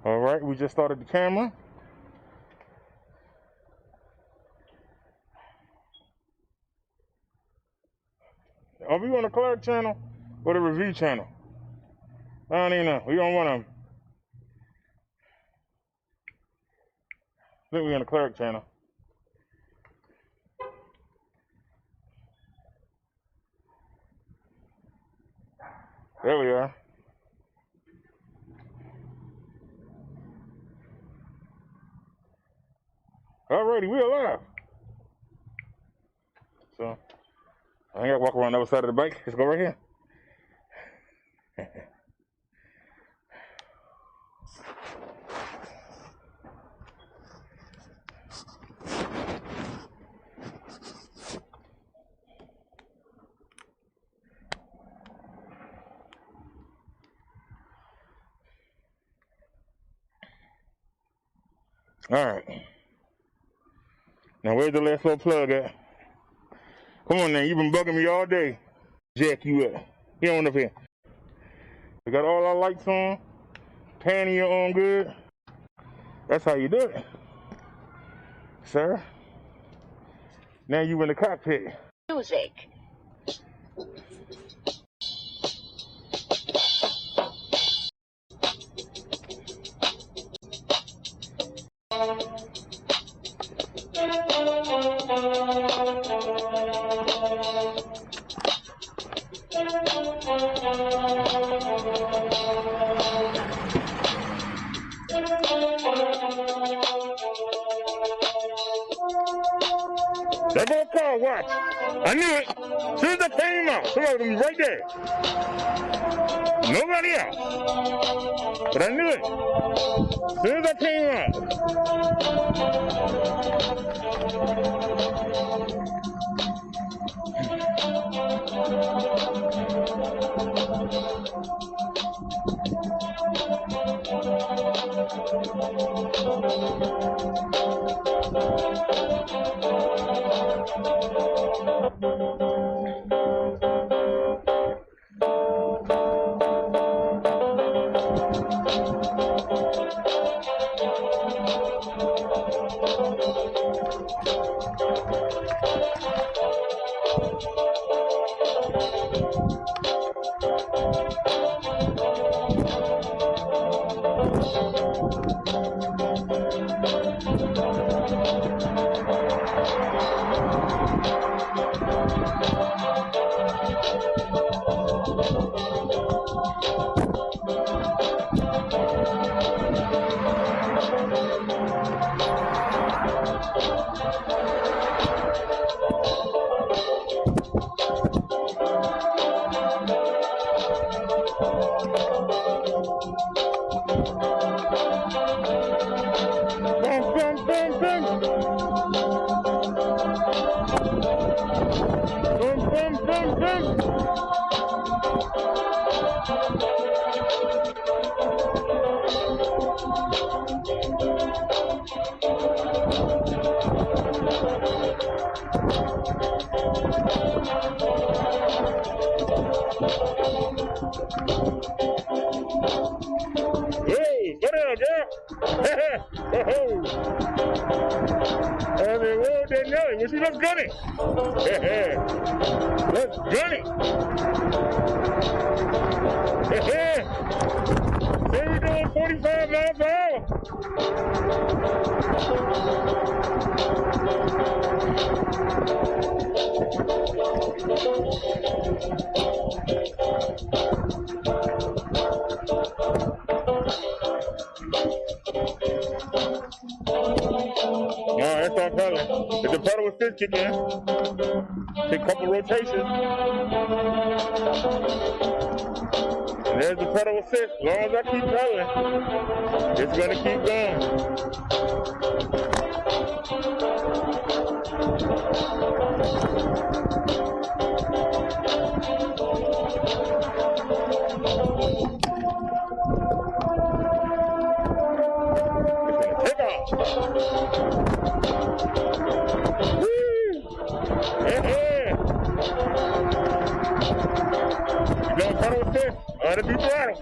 All right, we just started the camera. Are we on the Clark channel or the review channel? I don't even know. We on one of them. I think we on the Clark channel. There we are. Alrighty, we're alive. So I ain't gotta walk around the other side of the bike. Let's go right here. All right. Now, where's the last little plug at? Come on now, you've been bugging me all day. Jack, you up. Get on up here. We got all our lights on. Panty on good. That's how you do it, sir. Now you in the cockpit. Music. That go car, watch. I knew it. As soon as I came out, somebody was right there. Nobody else. But I knew it. As soon as I came out. Hey, get out, girl. I mean, whoa, that Nelly. Well, she looks gunny. Let's gunny. There we go, 45 miles per hour. No, that's not telling. If the pedal assist kick in, take a couple rotations. And there's the pedal assist. As long as I keep pedaling, it's going to keep going. It's going to take off. You don't pedal assist. Let it be throttle.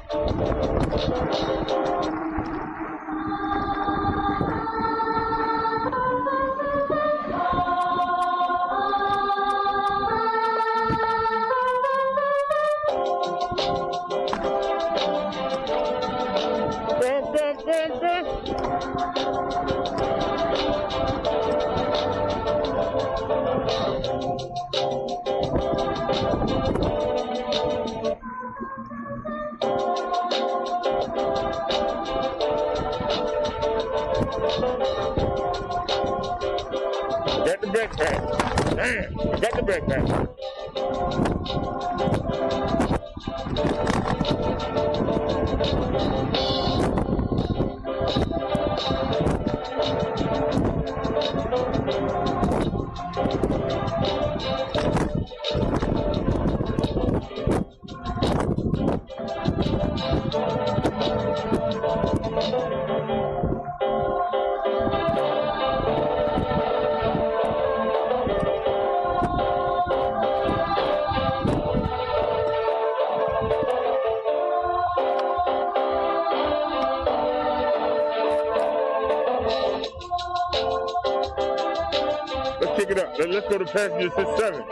Got the backpack. Damn, got the backpack. it up. Let's go to passenger 67.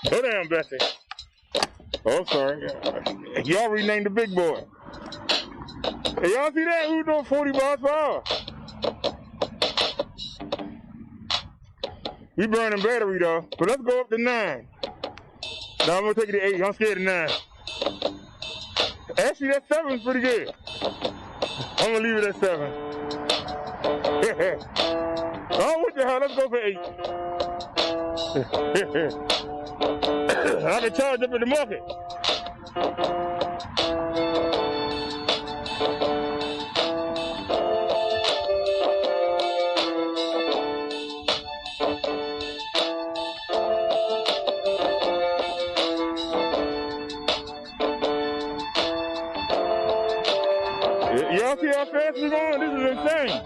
Go down, Bessie. Oh, sorry. Y'all renamed the big boy. Hey, y'all see that? Who's doing 40 miles per hour? We burning battery, though. But let's go up to 9. Now, I'm going to take it to 8. I'm scared of 9. Actually, that 7 is pretty good. I'm going to leave it at 7. Oh, what the hell? Let's go for 8. I can charge up at the market. Y'all see how fast we're going? This is insane.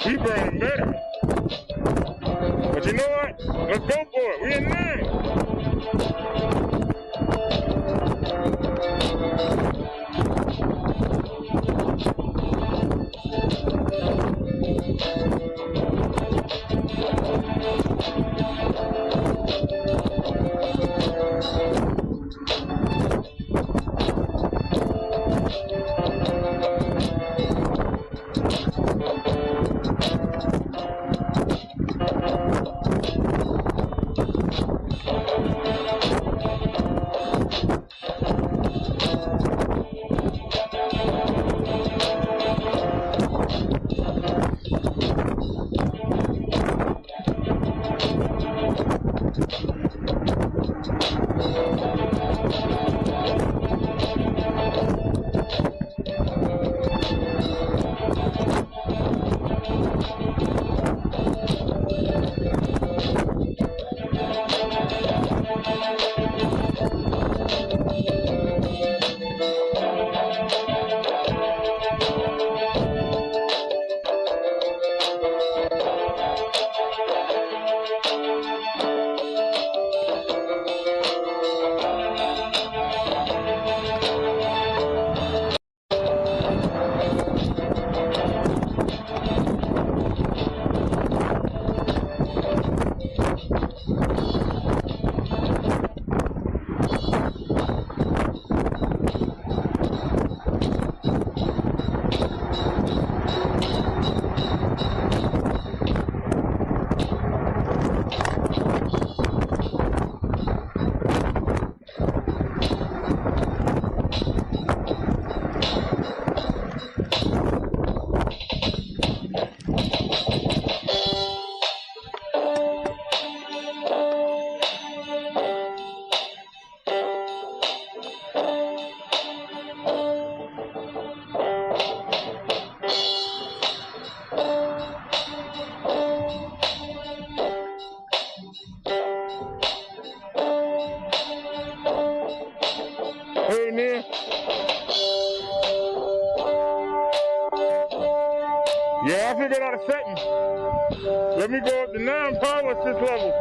We burning better. But you know what? Let's go for it. We in 9. me get out of settings. Let me go up to 9 power assist level.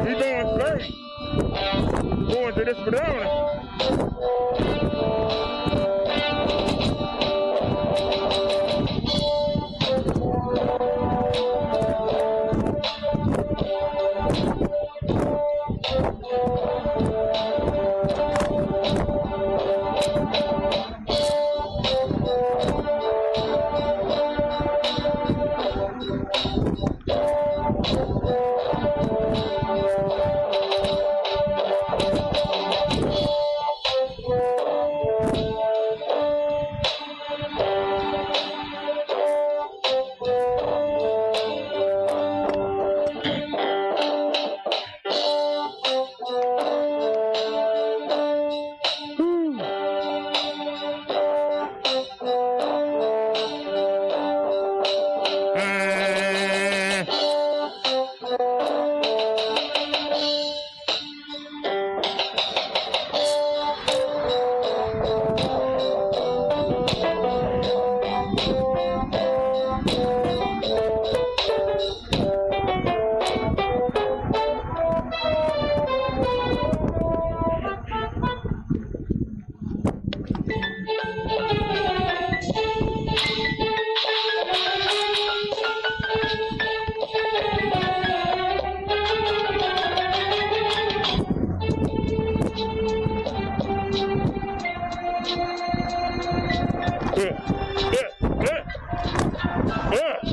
He's doing 30. Going to this banana.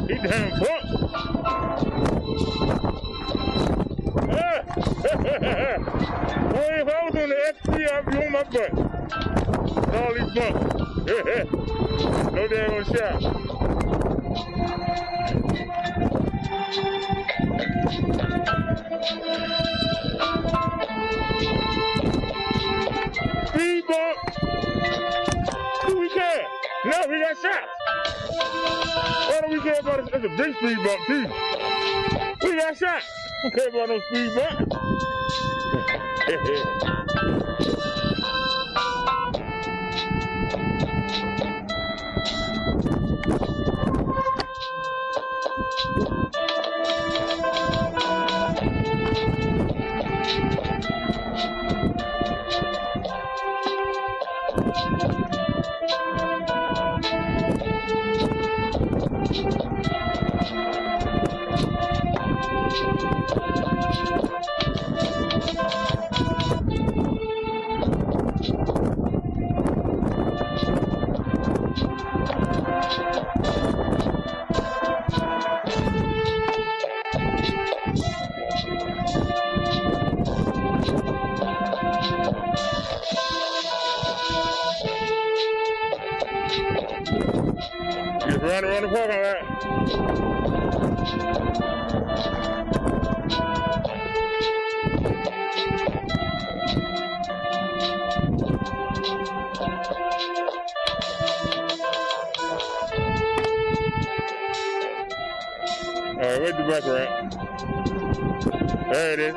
He damn punk. Boy, if I was on the XP, I'd be on my butt. With all these bumps. No damn shot. Speed bump. We care. No, we got shots. Why do we care about it? It's a big speed bump too. We got shot. Don't care about no speed bump. Just run around the parking lot. All right, where's the bus ramp? There it is.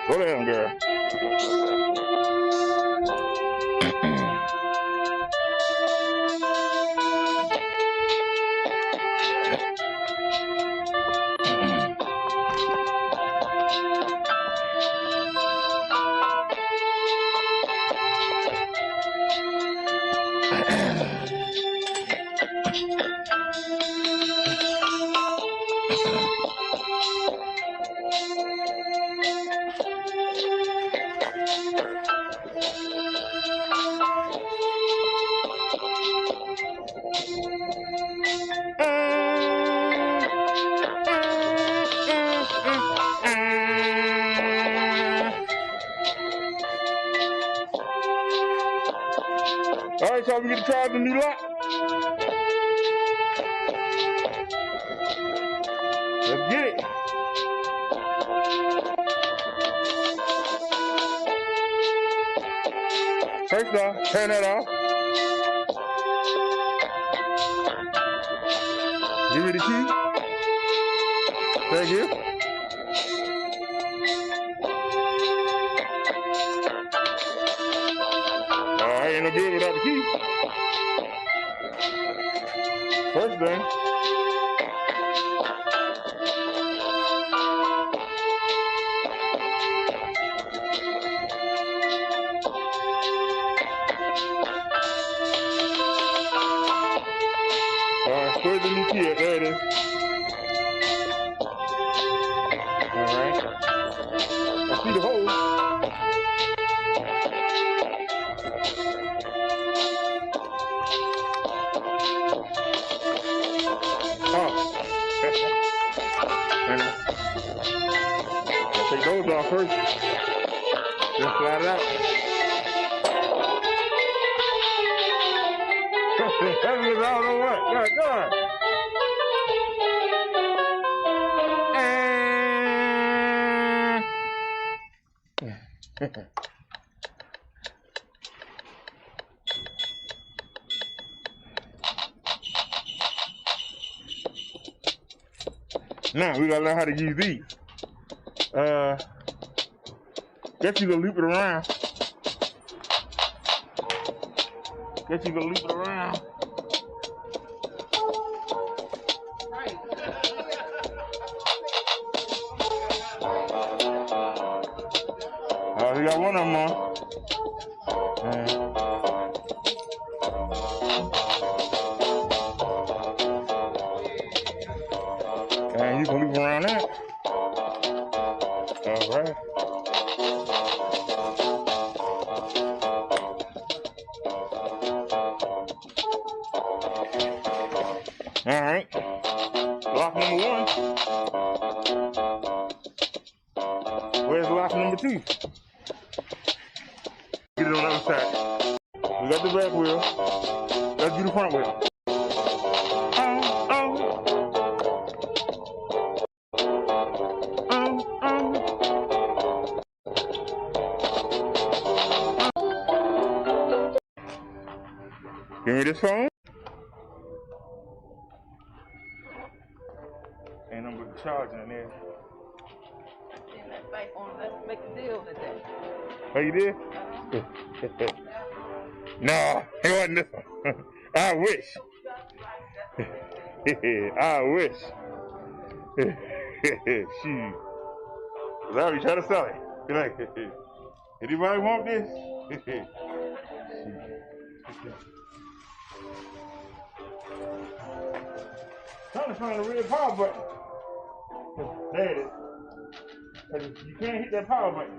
Go down, girl. wait till we get to try the new lock. Let's get it. First off, turn that off. Give me the key. Thank you. I ain't no good without the key. First thing. Where's the new key at? There it is. Alright. I see the hole. Oh. I'll take those off first. Just slide it out. That means I don't know what. God. Now we gotta learn how to use these. Guess you can loop it around. We got one of them on. And you can loop around that. All right. All right. Lock number one. Where's lock number two? Get it on the other side. We got the back wheel. Let's do the front wheel. Give me this phone. And I'm with the charger in there. Let's make a deal today. Oh, you did? No, it wasn't this one. I wish. I wish. Shoot. Cause I'll be trying to sell it. Be like, anybody want this? Trying to find the red power button. There it is. Cause you can't hit that power button.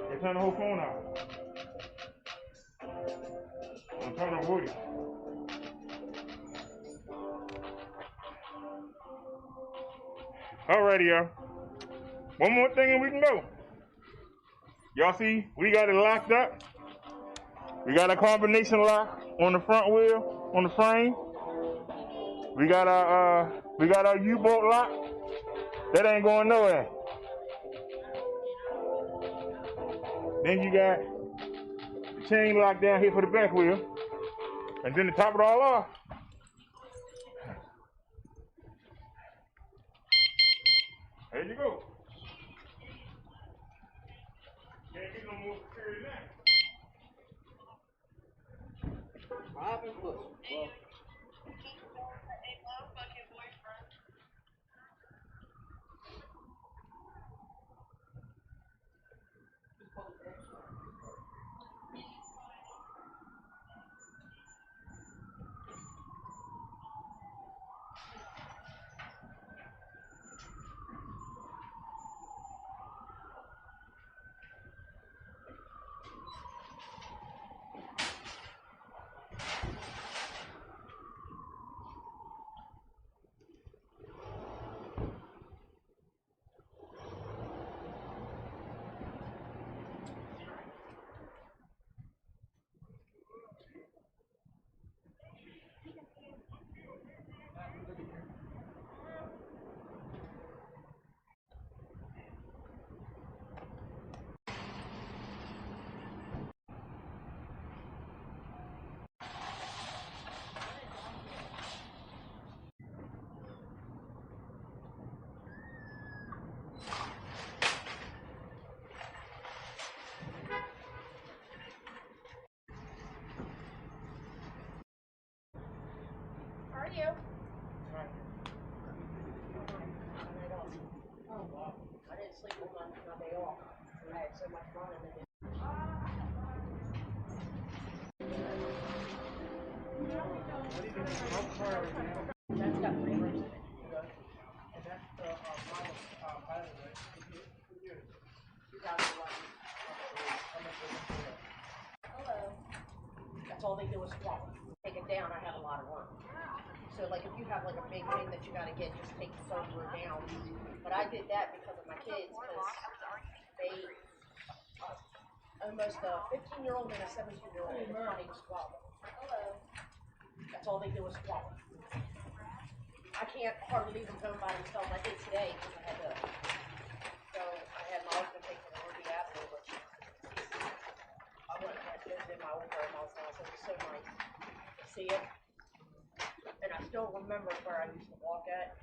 They turn the whole phone off. I'm turning on Woody. Alrighty, y'all. One more thing and we can go. Y'all see, we got it locked up. We got a combination lock on the front wheel, on the frame. We got our U-bolt lock. That ain't going nowhere. Then you got the chain lock down here for the back wheel. And then to top it all off, there you go. Can't get no more security now. Robin Bush. Well, are you? I didn't sleep on my day off. I had so much fun in the day. That's got 3 rooms in it. And that's the model pilot, right? 2011. Hello. That's all they do is swap. Take it down, I have a lot of room. So like if you have like a big thing that you gotta get, just take the server down. But I did that because of my kids, because they almost a 15-year-old and a 17-year-old is wanting to swallow. Hello. That's all they do is swallow. I can't hardly leave them home by themselves. I did today because I had to go. I had my husband take them to Ruby Avenue, but I went and visited my old grandma's house. It was so nice to see it. And I still remember where I used to walk at.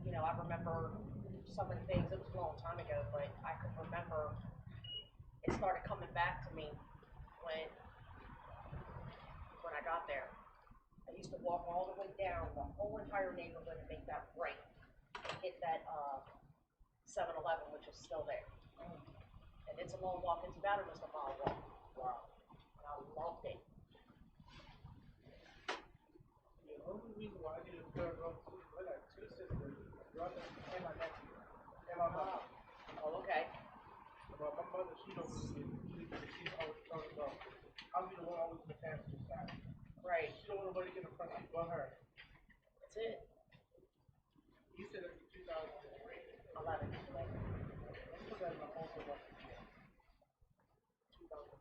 You know, I remember some of the things. It was a long time ago, but I could remember it started coming back to me when I got there. I used to walk all the way down the whole entire neighborhood and make that right and hit that 7-Eleven, which is still there. And it's a long walk. It's about almost a mile walk. Wow. And I loved it. The only reason why I did a third row too is I got 2 sisters, brother, and my nephew, and my mother. Oh, okay. But my mother, she don't really get it. She's always trying to go. I'll be the one always in the passenger side. Right. She don't want nobody to get in front of me but her. That's it. You said it's 2003. 11. Let's put that in the whole thing. 2007.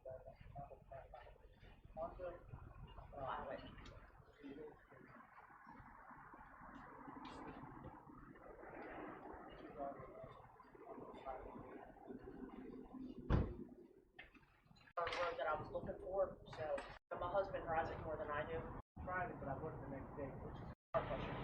Honda. Pilot. Road that I was looking for, so my husband rides it more than I do. Friday, but I work the next day, which is hard pressure.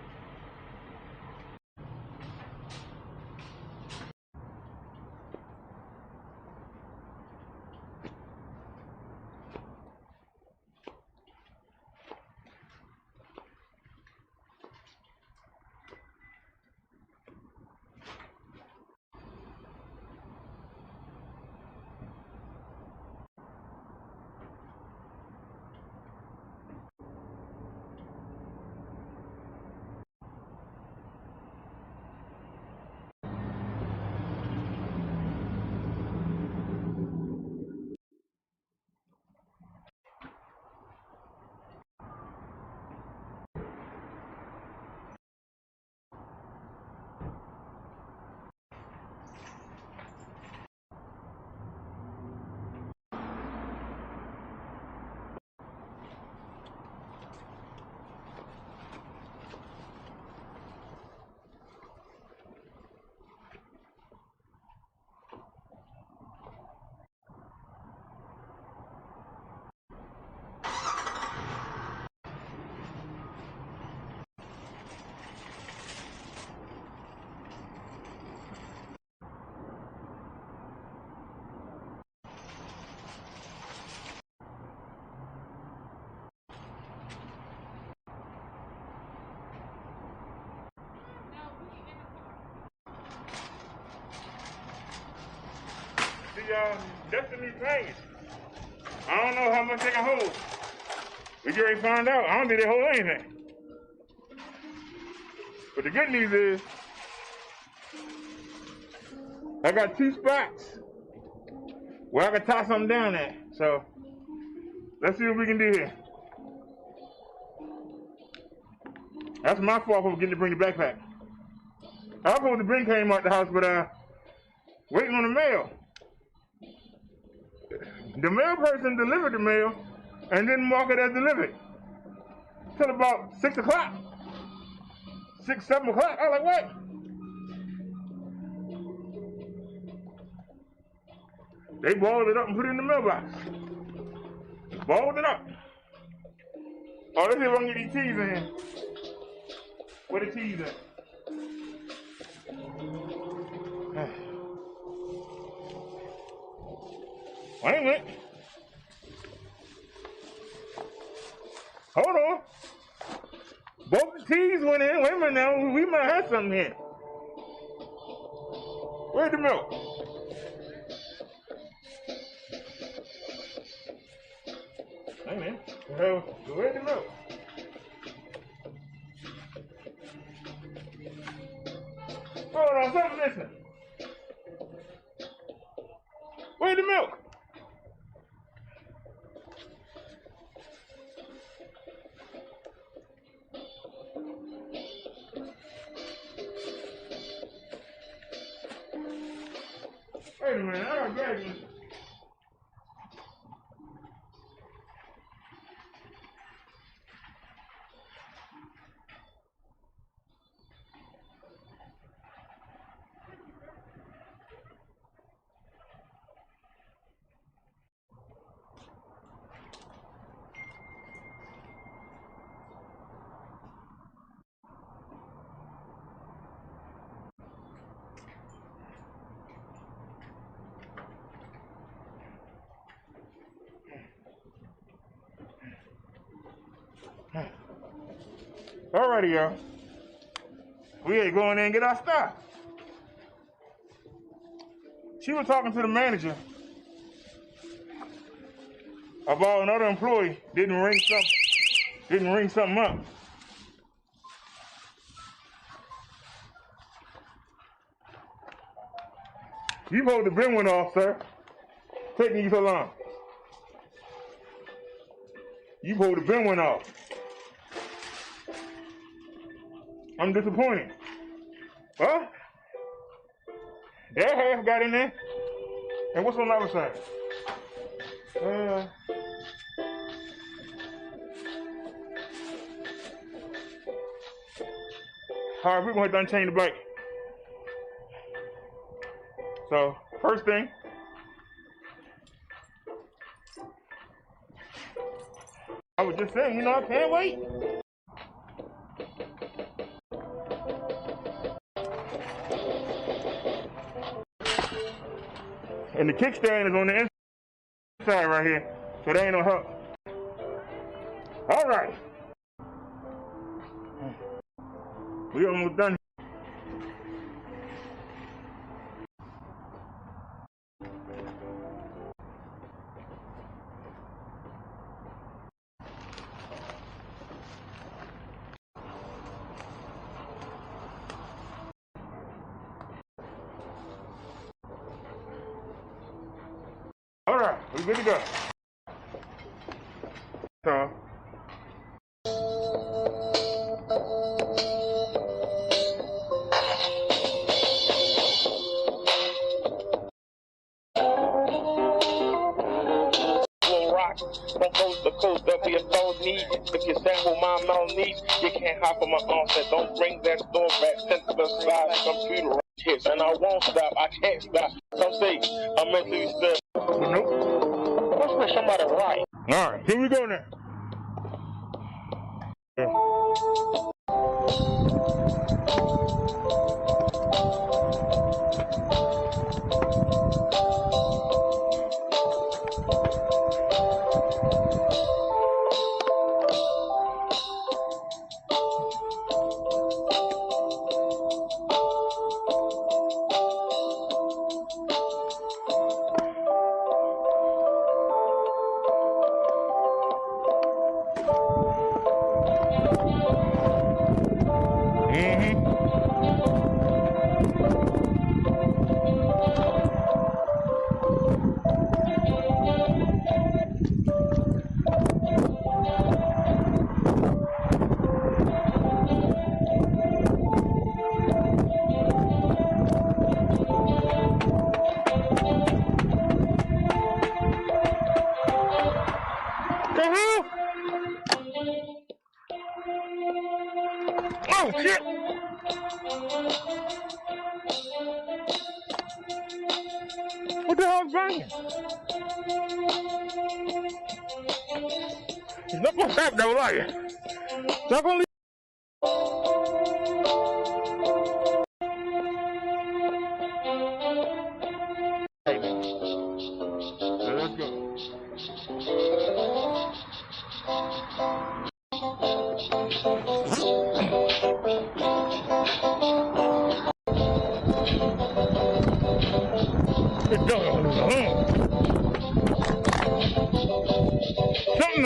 The Destiny's paying. I don't know how much they can hold. We get ready to find out. I don't think they hold anything. But the good news is, I got 2 spots where I can tie something down at. So, let's see what we can do here. That's my fault for getting to bring the backpack. I was supposed to bring came out the house, but waiting on the mail. The mail person delivered the mail and didn't mark it as delivered till about 6 o'clock. 6, 7 o'clock. I was like, what? They balled it up and put it in the mailbox. Balled it up. Oh, let's see if I can get these keys in here. Where the keys at? Wait a minute. Hold on. Both the T's went in. Wait a minute now. We might have something here. Where's the milk? Hey man. Where's the milk? Hold on, something missing. Where's the milk? Wait a minute, I gotta grab this. Alrighty, y'all. We had to go in there and get our stuff. She was talking to the manager about another employee didn't ring something up. You supposed to been one off, sir. Taking you so long. You supposed to been one off. I'm disappointed. Well, that half got in there. And what's on the other side? All right, we're going to unchain the bike. So, first thing, I was just saying, I can't wait. And the kickstand is on the inside right here, so there ain't no help. All right. We almost done. All right, we good to go. So, from coast to coast, there'll be a no need. If you sample my metal needs, you can't hop on my onset. Don't bring that store back. Send to the side, computer hits, and I won't stop. I can't stop. Some say I'm mentally still. nope. What's with somebody right? All right, here we go now. Yeah. Oh, shit! What the hell's banging? It's not gonna stop though, are you? It's not gonna leave. Let's go.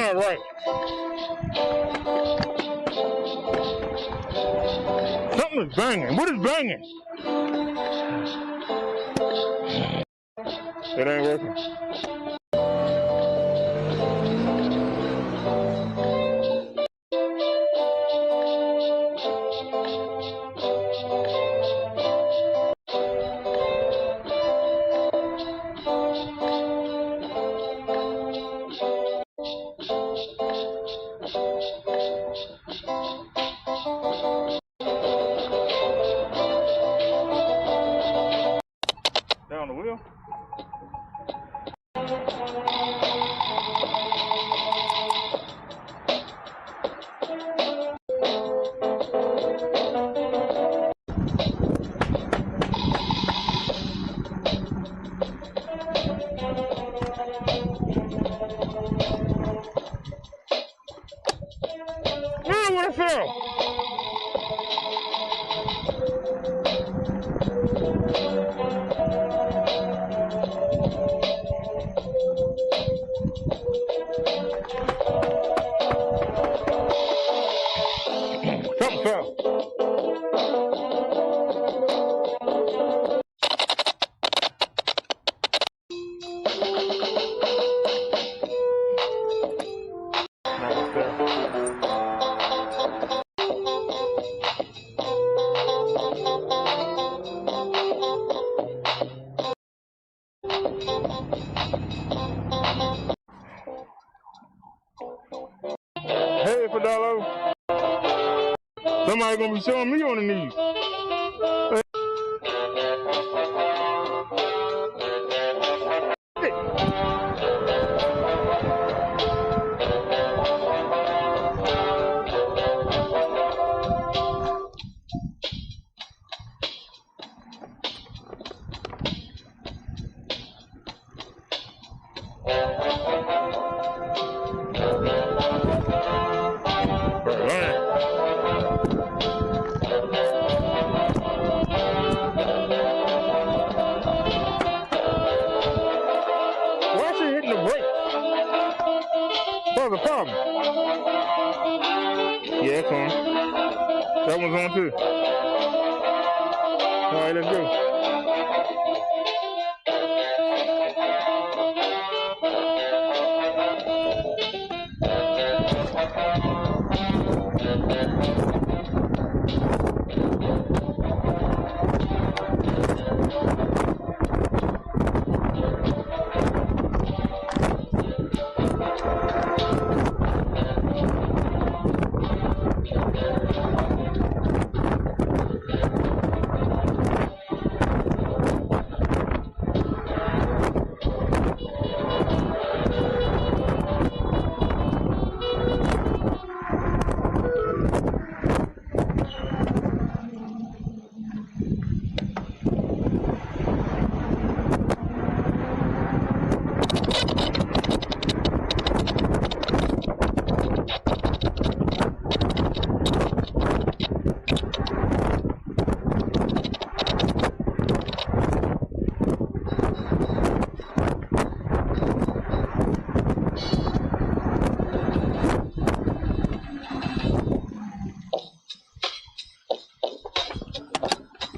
not right. Something is banging. What is banging? It ain't working. Down the wheel? Man, what I fell? Something fell. Hey, Fidalo. Somebody gonna be showing me on the knees. Why is she hitting the brake? What's the problem? Yeah, it's on. That one's on too. All right, let's go.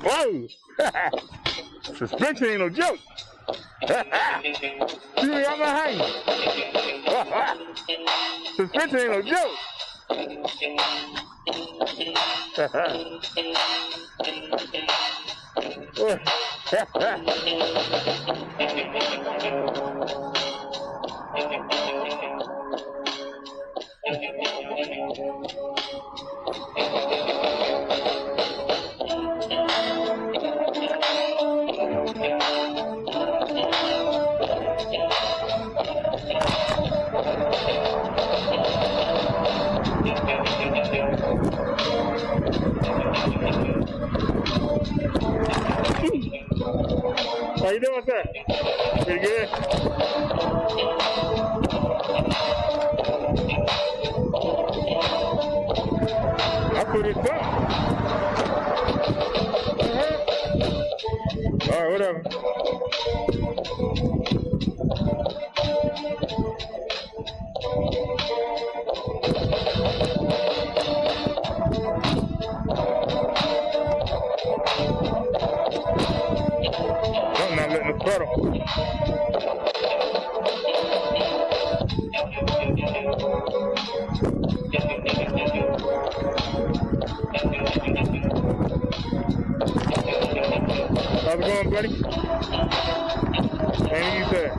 Whoa! Suspension ain't no joke. See me out my hang. Suspension ain't no joke. How you doing, sir? Pretty good? I put it up. All right, whatever. buddy. And you said.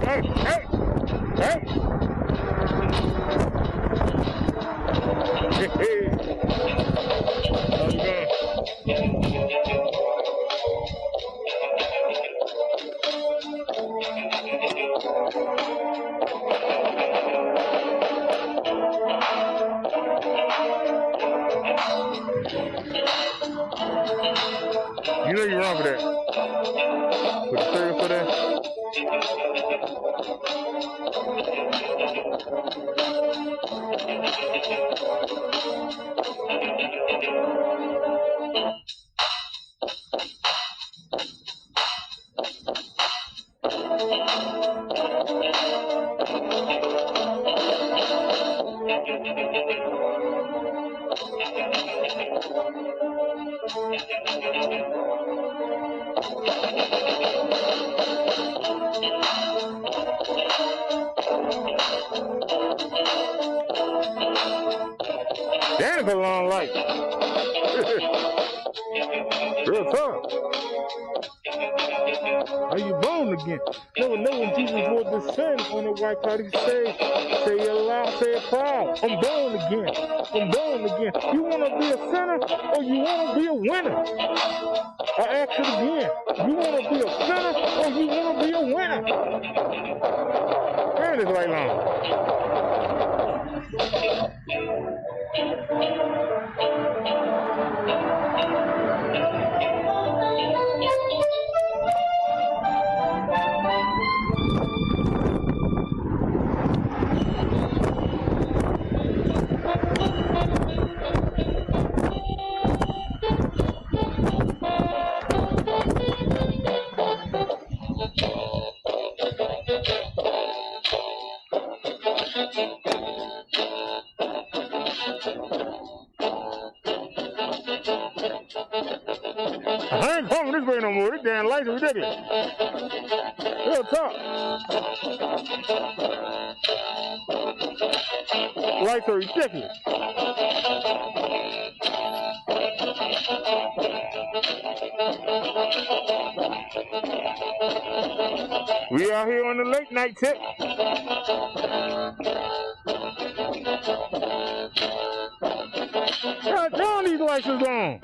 Hey, hey, hey. Hey, hey. How's it going? You know you're wrong for that. Put the trigger for that. Damn, it's a long life. Real talk. Are you born again? Never know when Jesus will descend on the white party stage. Say it loud, say it proud. I'm born again. I'm born again. You want to be a sinner or you want to be a winner? I ask it again. You want to be a sinner or you want to be a winner? Man, it's right long. I ain't coming this way no more. This damn lights are ridiculous. Real talk. Lights are ridiculous. We out here on the late night tip. God damn, these lights is on.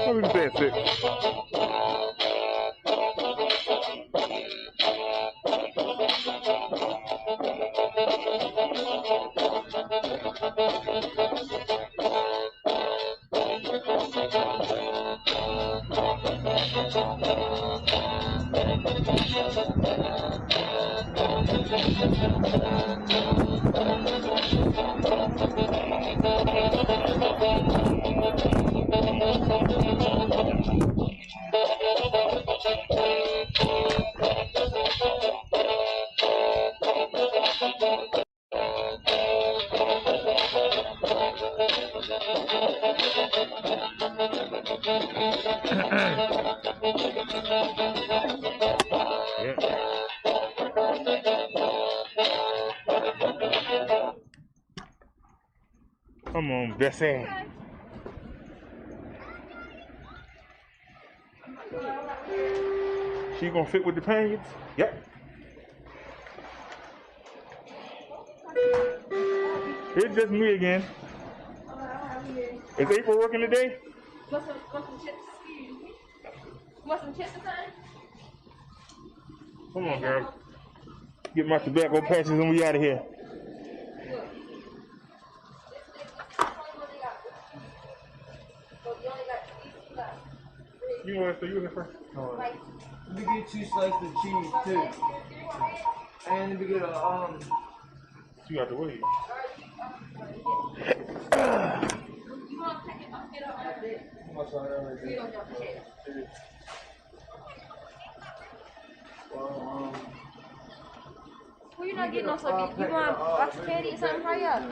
What was that, six? Come on, Bessie. She gonna fit with the pants? Yep. It's just me again. Is April working today? Want some chips? Want some chips or something? Come on, girl. Get my tobacco patches and we out of here. You want to you here first? Let me get 2 slices of cheese too. And let me get a You got to wait. You want to pick it up? Get up like this. You don't jump the chair. Well, you're not getting no so you want a box of candy or something? Hurry up.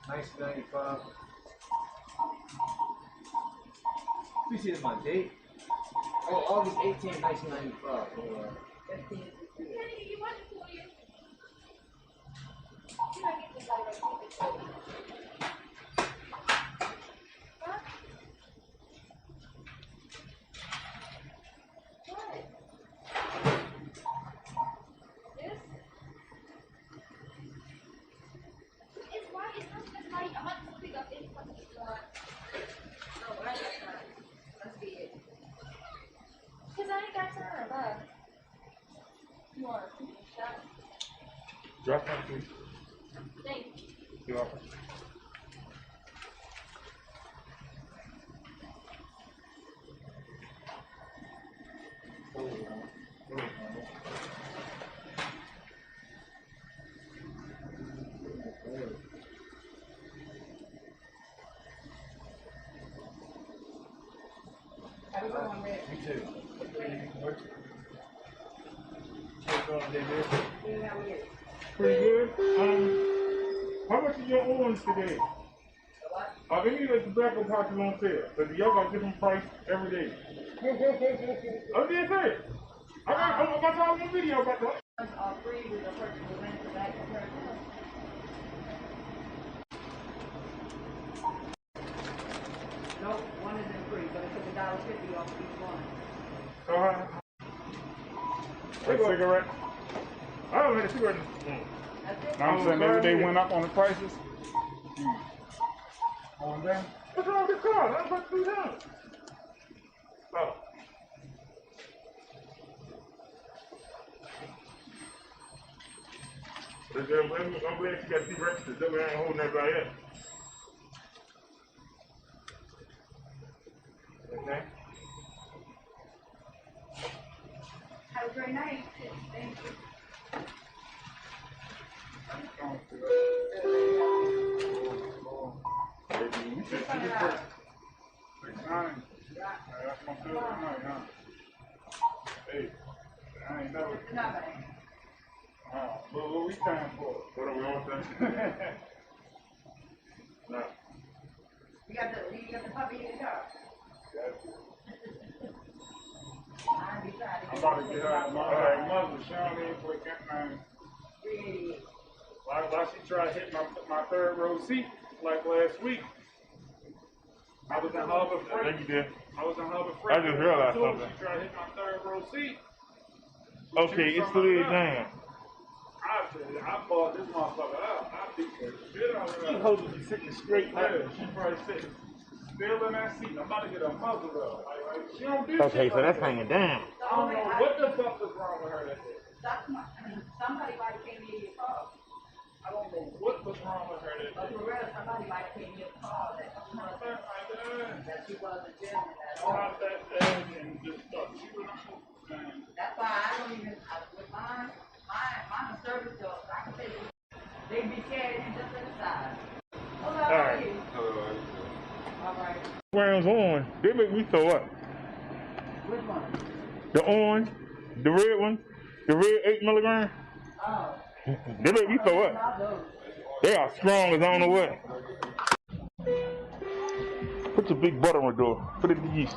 $19.95. Let me see my date. Oh, August 18th, 1995. Drop that, please. Thank you. You're welcome. Have a good one, Rick. Me too. Pretty good. How much is your orange today? Are any of the tobacco pouches on sale? Because y'all got different price every day. I did say it. I'm about to have a video about that. All free with the person who went to back of her. No, one isn't free, but it took $1.50 off each one. Take a cigarette. I don't have a cigarette. That's it. I'm saying maybe they went up on the prices. On them? What's wrong with the car? I'm about to do that. Oh. I'm glad you got 2 registers. That way I ain't holding that by yet. Okay. Have a great night. Thank you. You said she was first. 6-9. That's my good tonight, huh? Hey, I ain't never. What we time for? What are we on then? No. You got the puppy in the car. I'm about to get her my mother. She don't even play man. Why she tried to hit my 3rd row seat like last week? I was in Harbor Freight. I think you did. I was in Harbor Freight. I just realized something. She tried to hit my 3rd row seat. Okay, it's 3 down. I bought this motherfucker out. I beat the shit out of her. She supposed to be sitting straight like Yeah, she probably sitting still in that seat. I'm about to get her muzzle up. Like, she don't do okay, shit so like that's that. hanging down. I don't know what the fuck was wrong with her that day. Somebody might have came in your car. I don't know what was wrong with her that day. Somebody might have came in your car that she wasn't doing that. Stop that thing and just start shooting up. That's why I don't even, with mine is service dogs. I can tell you, they be carrying it just to the side. Hello, how are you? All right. Wearing milligrams on, they make me throw up. Which one? The orange, the red one, the red 8 milligram. Oh. They make me throw up. They are strong as I don't know what. Put your big butter on the door. Put it in the yeast.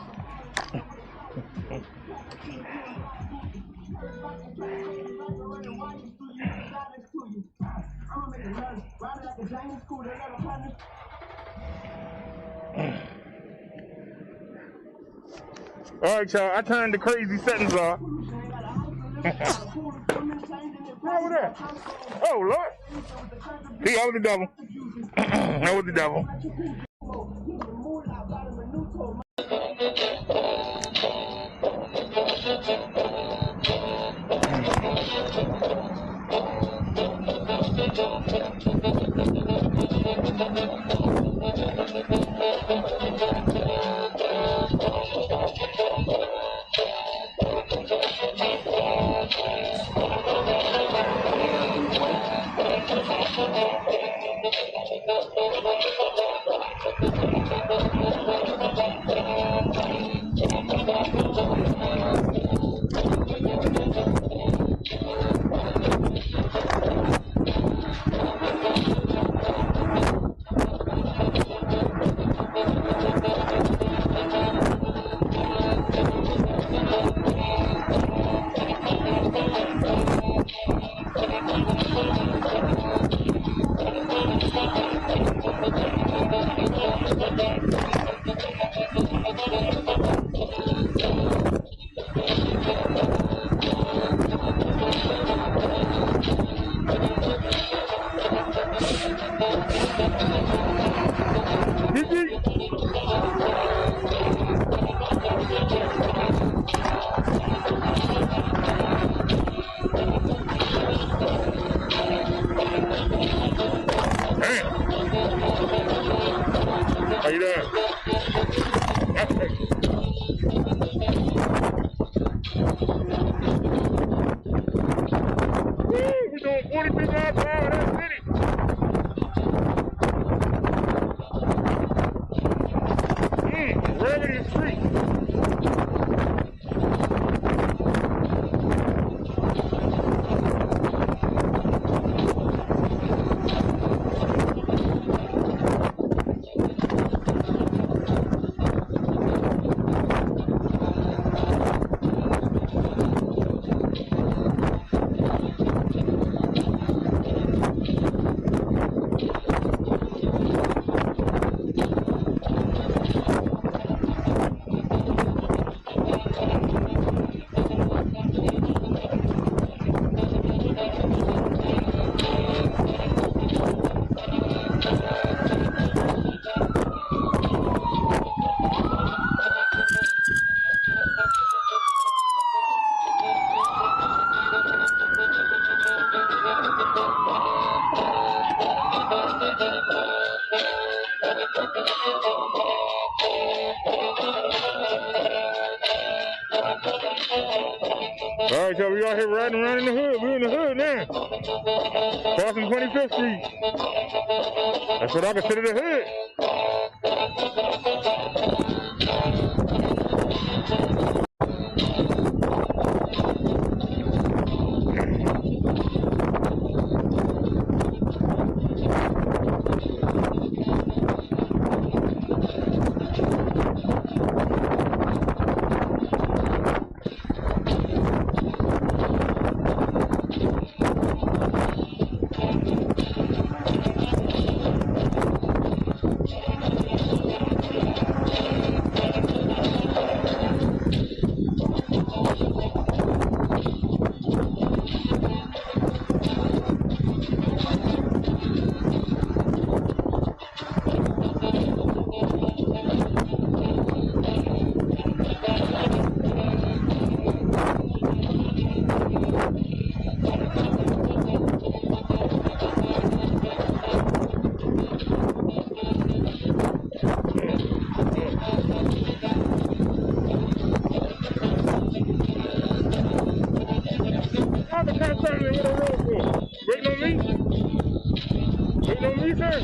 All right, y'all. I turned the crazy settings off. What's wrong with that? Oh, Lord. See, that was the devil. That was the devil. How you doing? We're doing 42 miles per hour. That's city. Revving the street. All right, y'all, we out here riding around in the hood. We're in the hood now. Crossing 25th Street. That's what I consider the hood. Waiting on me, sir?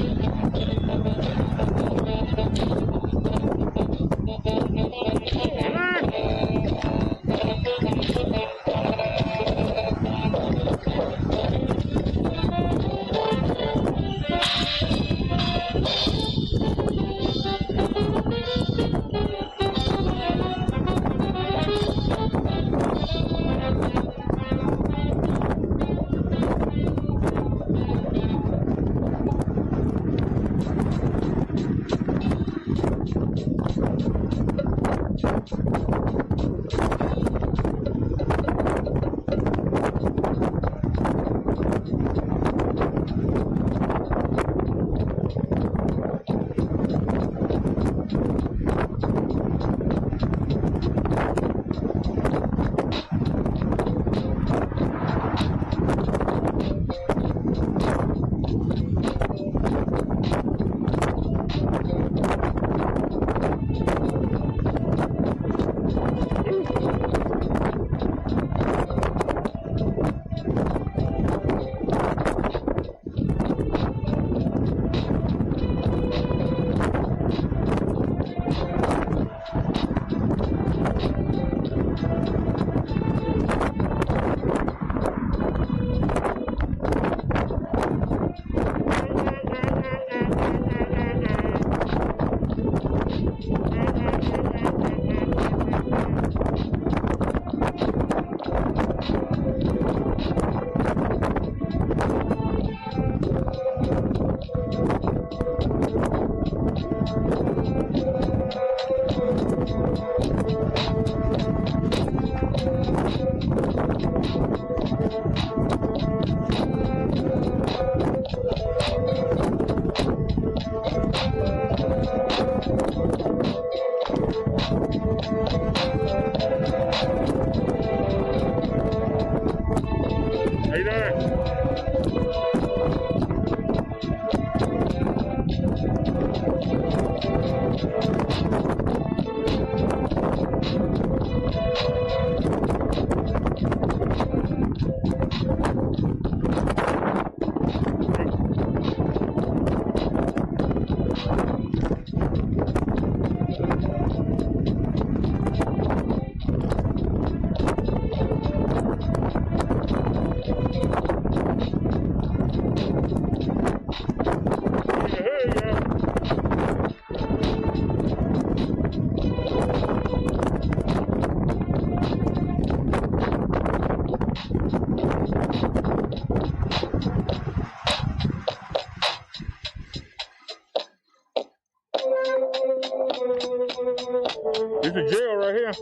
This is jail right here.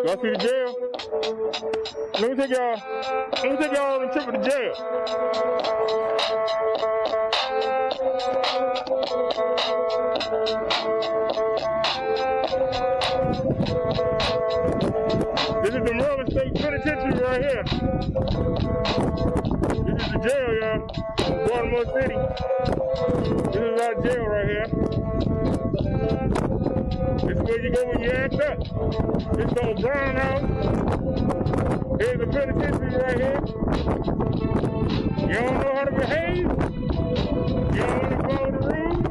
Y'all see the jail? Let me take y'all on a trip to the jail. This is the Maryland State Penitentiary right here. This is the jail, y'all. Baltimore City. This is our jail right here. This is where you go when you act up. This is old Brown House. Here's the penitentiary right here. You don't know how to behave? You don't want to follow the rules?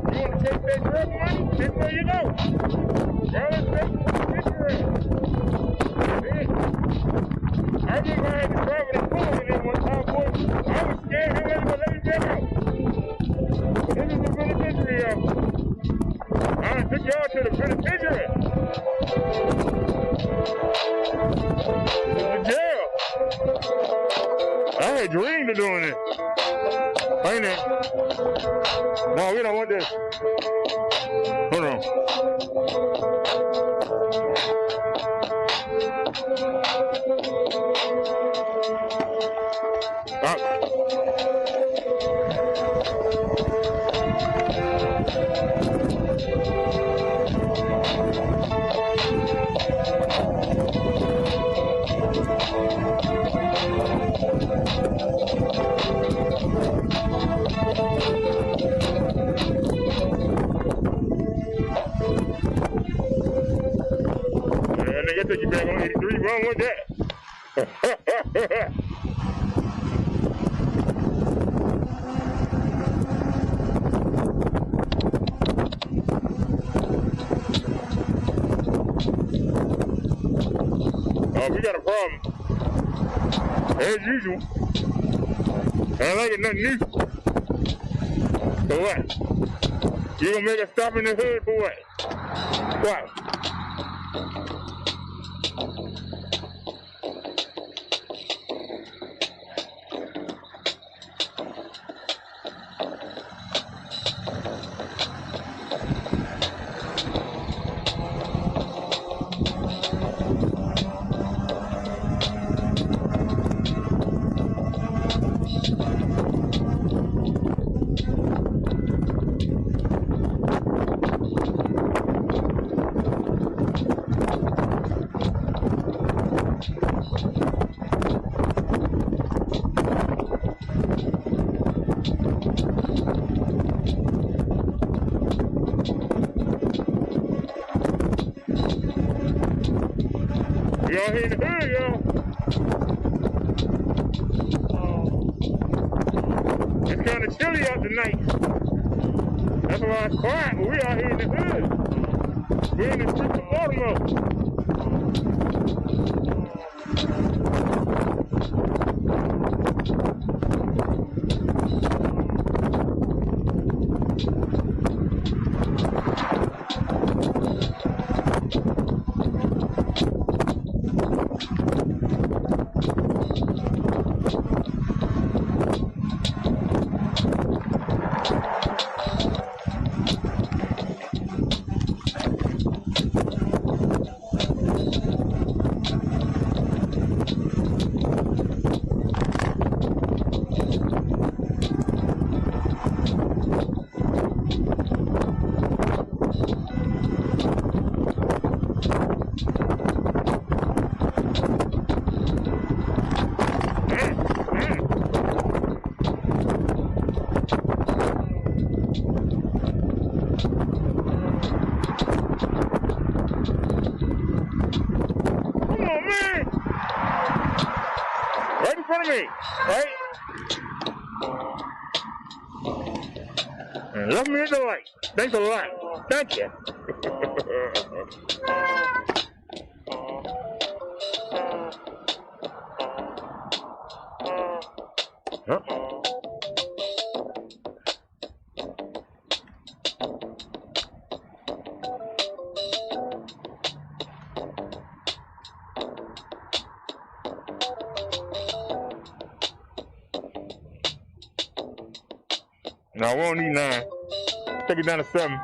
You want to take that drug money? This is where you go. Maryland State Penitentiary. I remember I had to drive in a car in there one time, boy. I was scared he wasn't going to let me back out. This is the penitentiary, y'all. I took y'all to the penitentiary. This is the jail. I had dreamed of doing it. Ain't it? No, we don't want this. Hold on. I take you back on 83. We don't want that. Oh, we got a problem. As usual. I like it, nothing new. So what? You gonna make us stop in the hood for what? What? We out here in the hood, y'all. It's kind of chilly out tonight. That's why it's quiet, but we out here in the hood. We're in the streets of Baltimore. Right in front of me, right? And left me at the light. Thanks a lot. Thank you. Huh? No, we don't need 9. Take it down to 7.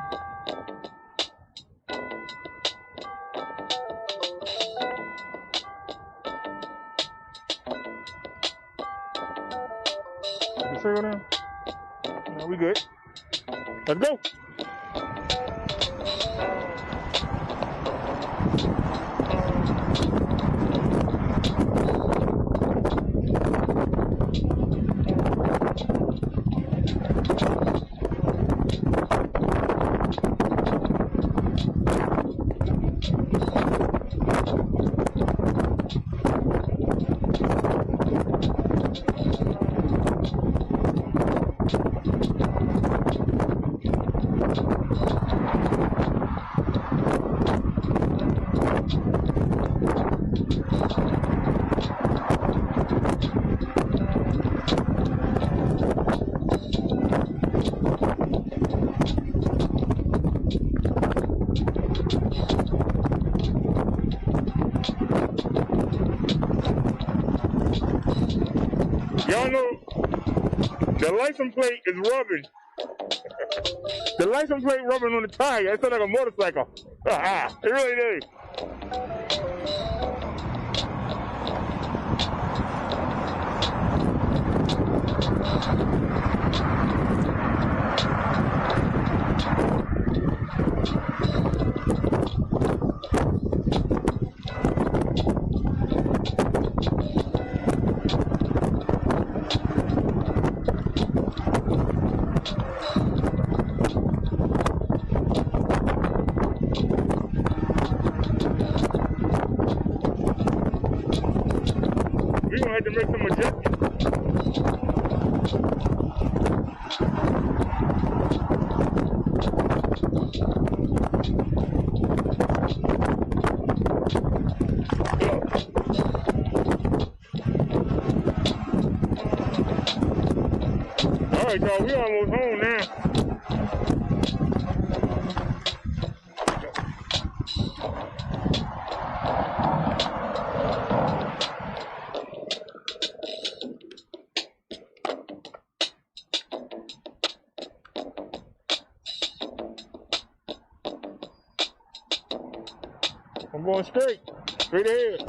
The circle down? No, we good. Let's go. Y'all know the license plate is rubbing. The license plate rubbing on the tire. It sounds like a motorcycle. It really is. We're gonna have to make some adjustments. All right, y'all, we almost home now. I'm going straight ahead.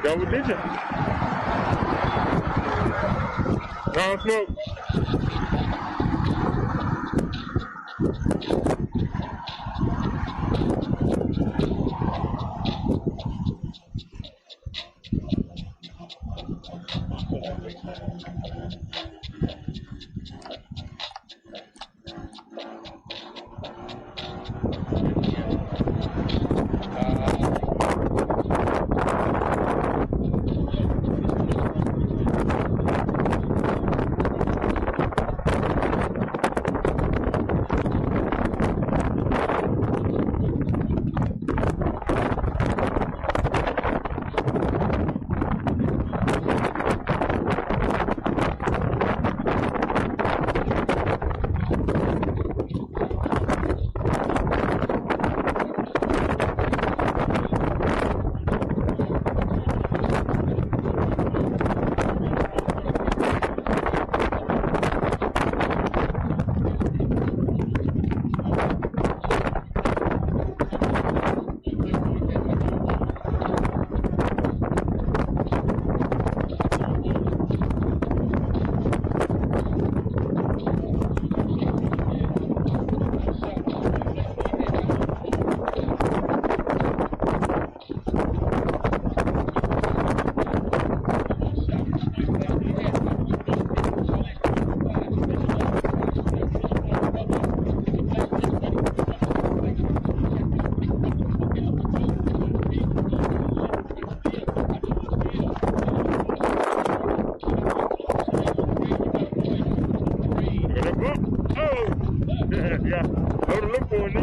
Double digit. Don't smoke. Yeah, go to look for it now.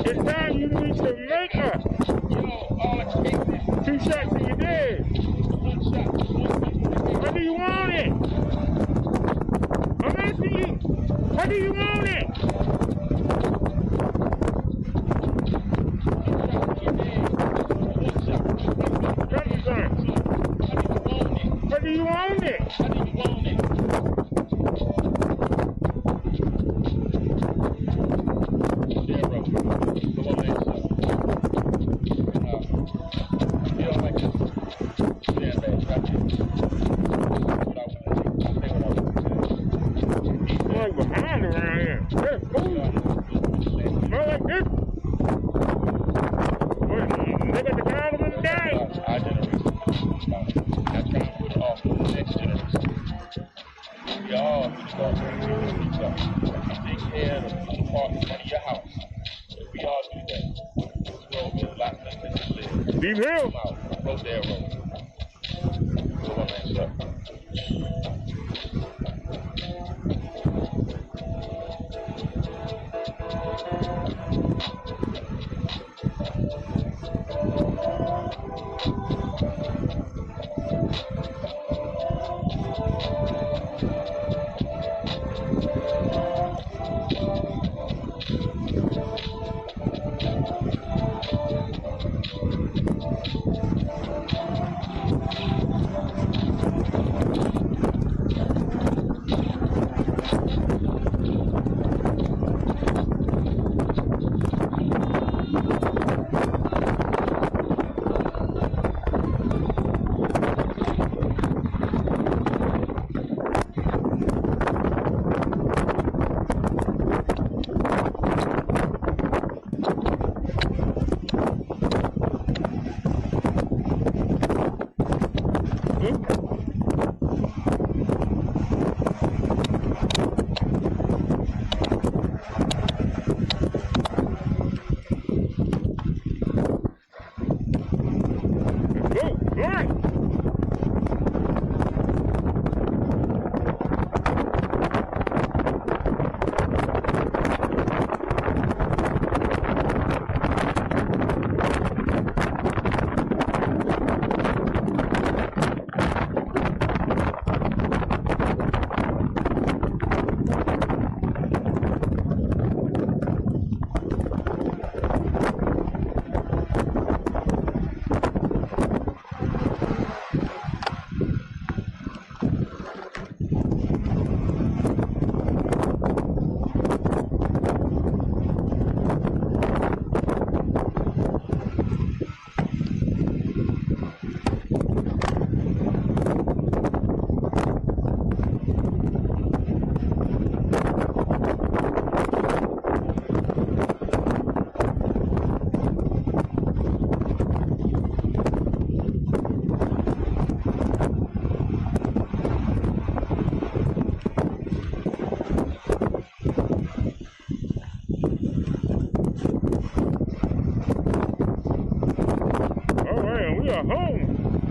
It's time you reach the maker. Two shots and you're dead. How do you want it? I'm asking you. How do you want it? Tell me something. How do you want it? Like behind around here. That's cool. Smell like this. Wait, they got the condom in the day. Our generation. I try to put it off to the next generation. We all need to start taking care of each other. Take care of the park in front of your house. If we all do that, this road is a lot less than this live. Deep Hill. Come out, Rodale Road. So what man stuff. We are home.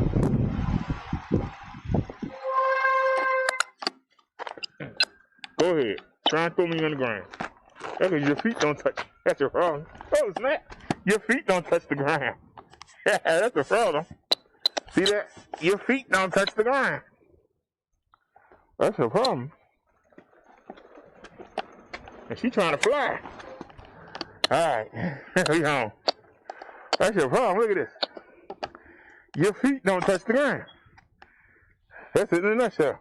Go ahead. Try and throw me on the ground. That's because your feet don't touch. That's your problem. Oh, snap. Your feet don't touch the ground. That's the problem. See that? Your feet don't touch the ground. That's the problem. And she trying to fly. Alright. We home. That's your problem. Look at this. Your feet don't touch the ground. That's it in a nutshell.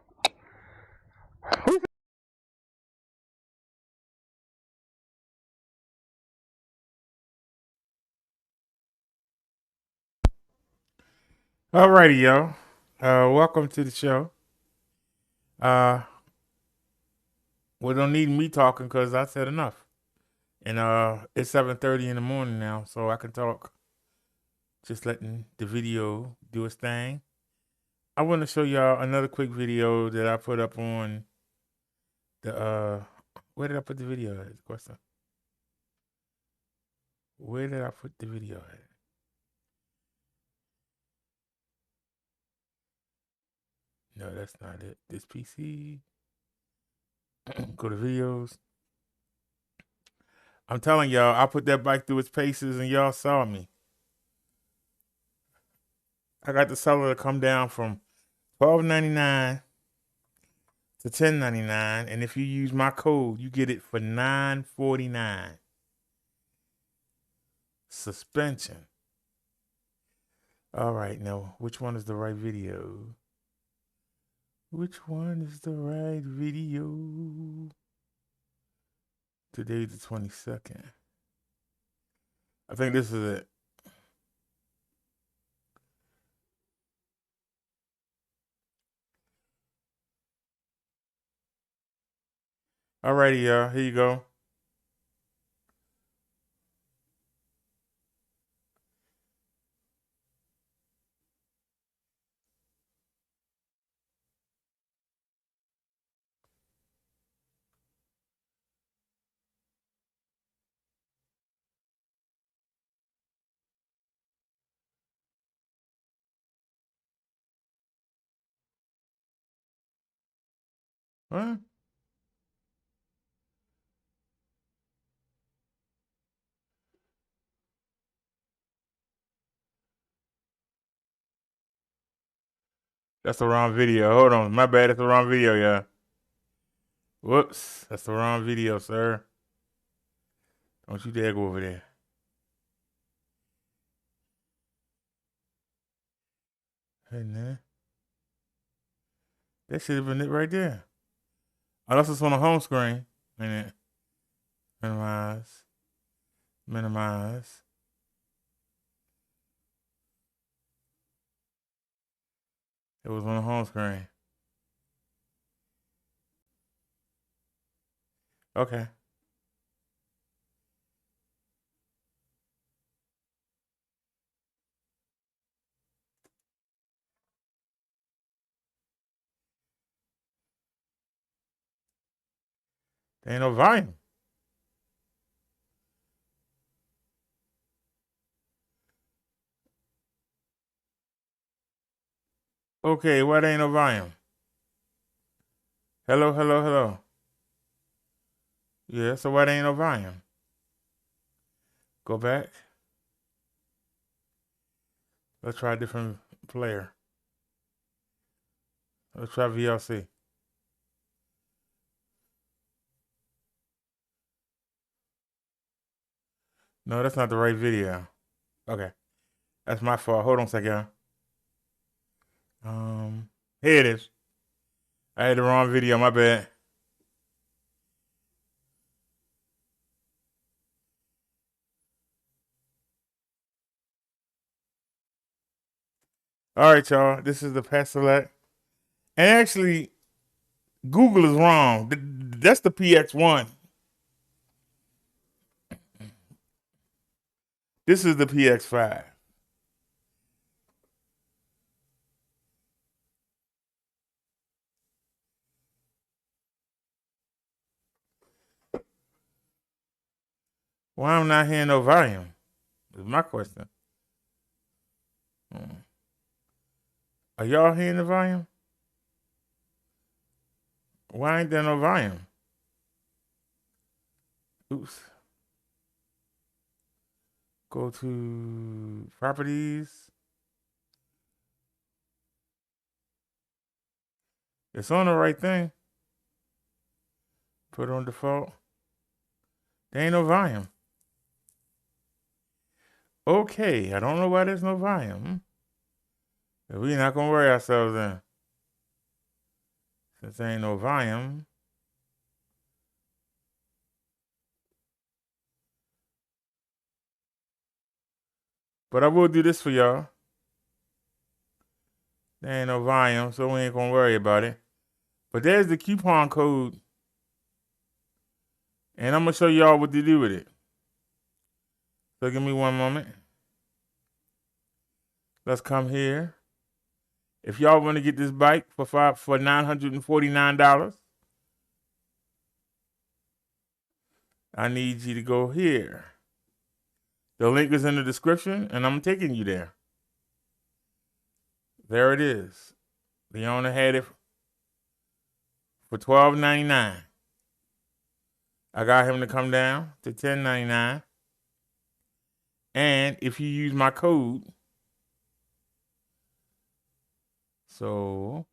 Alrighty, yo. Welcome to the show. We don't need me talking because I said enough. And it's 7:30 in the morning now, so I can talk. Just letting the video do its thing. I want to show y'all another quick video that I put up on the where did I put the video at? Of course. Where did I put the video at? No, that's not it. This PC. Go to videos. I'm telling y'all, I put that bike through its paces and y'all saw me. I got the seller to come down from $12.99 to $10.99, and if you use my code, you get it for $9.49. Suspension. All right, now which one is the right video? Which one is the right video? Today the 22nd. I think this is it. Alrighty, y'all. Here you go. Huh? That's the wrong video. Hold on. My bad. That's the wrong video, y'all. Whoops. That's the wrong video, sir. Don't you dare go over there. Hey, man. That should have been it right there. Unless it's on the home screen. Minute. Minimize. Minimize. It was on the home screen. Okay. There ain't no volume. Okay, why there ain't no volume? Hello, hello, hello. Yeah, so why there ain't no volume? Go back. Let's try a different player. Let's try VLC. No, that's not the right video. Okay. That's my fault. Hold on a second. Here it is. I had the wrong video, my bad. All right, y'all. This is the Paselec. And actually, Google is wrong. That's the PX1. This is the PX5. Why am I not hearing no volume? Is my question. Are y'all hearing the volume? Why ain't there no volume? Oops. Go to properties. It's on the right thing. Put it on default. There ain't no volume. Okay, I don't know why there's no volume. But we're not going to worry ourselves then. Since there ain't no volume. But I will do this for y'all. There ain't no volume, so we ain't going to worry about it. But there's the coupon code. And I'm going to show y'all what to do with it. So give me one moment. Let's come here. If y'all want to get this bike for $949, I need you to go here. The link is in the description, and I'm taking you there. There it is. The owner had it for $12.99. I got him to come down to $10.99. And if you use my code, so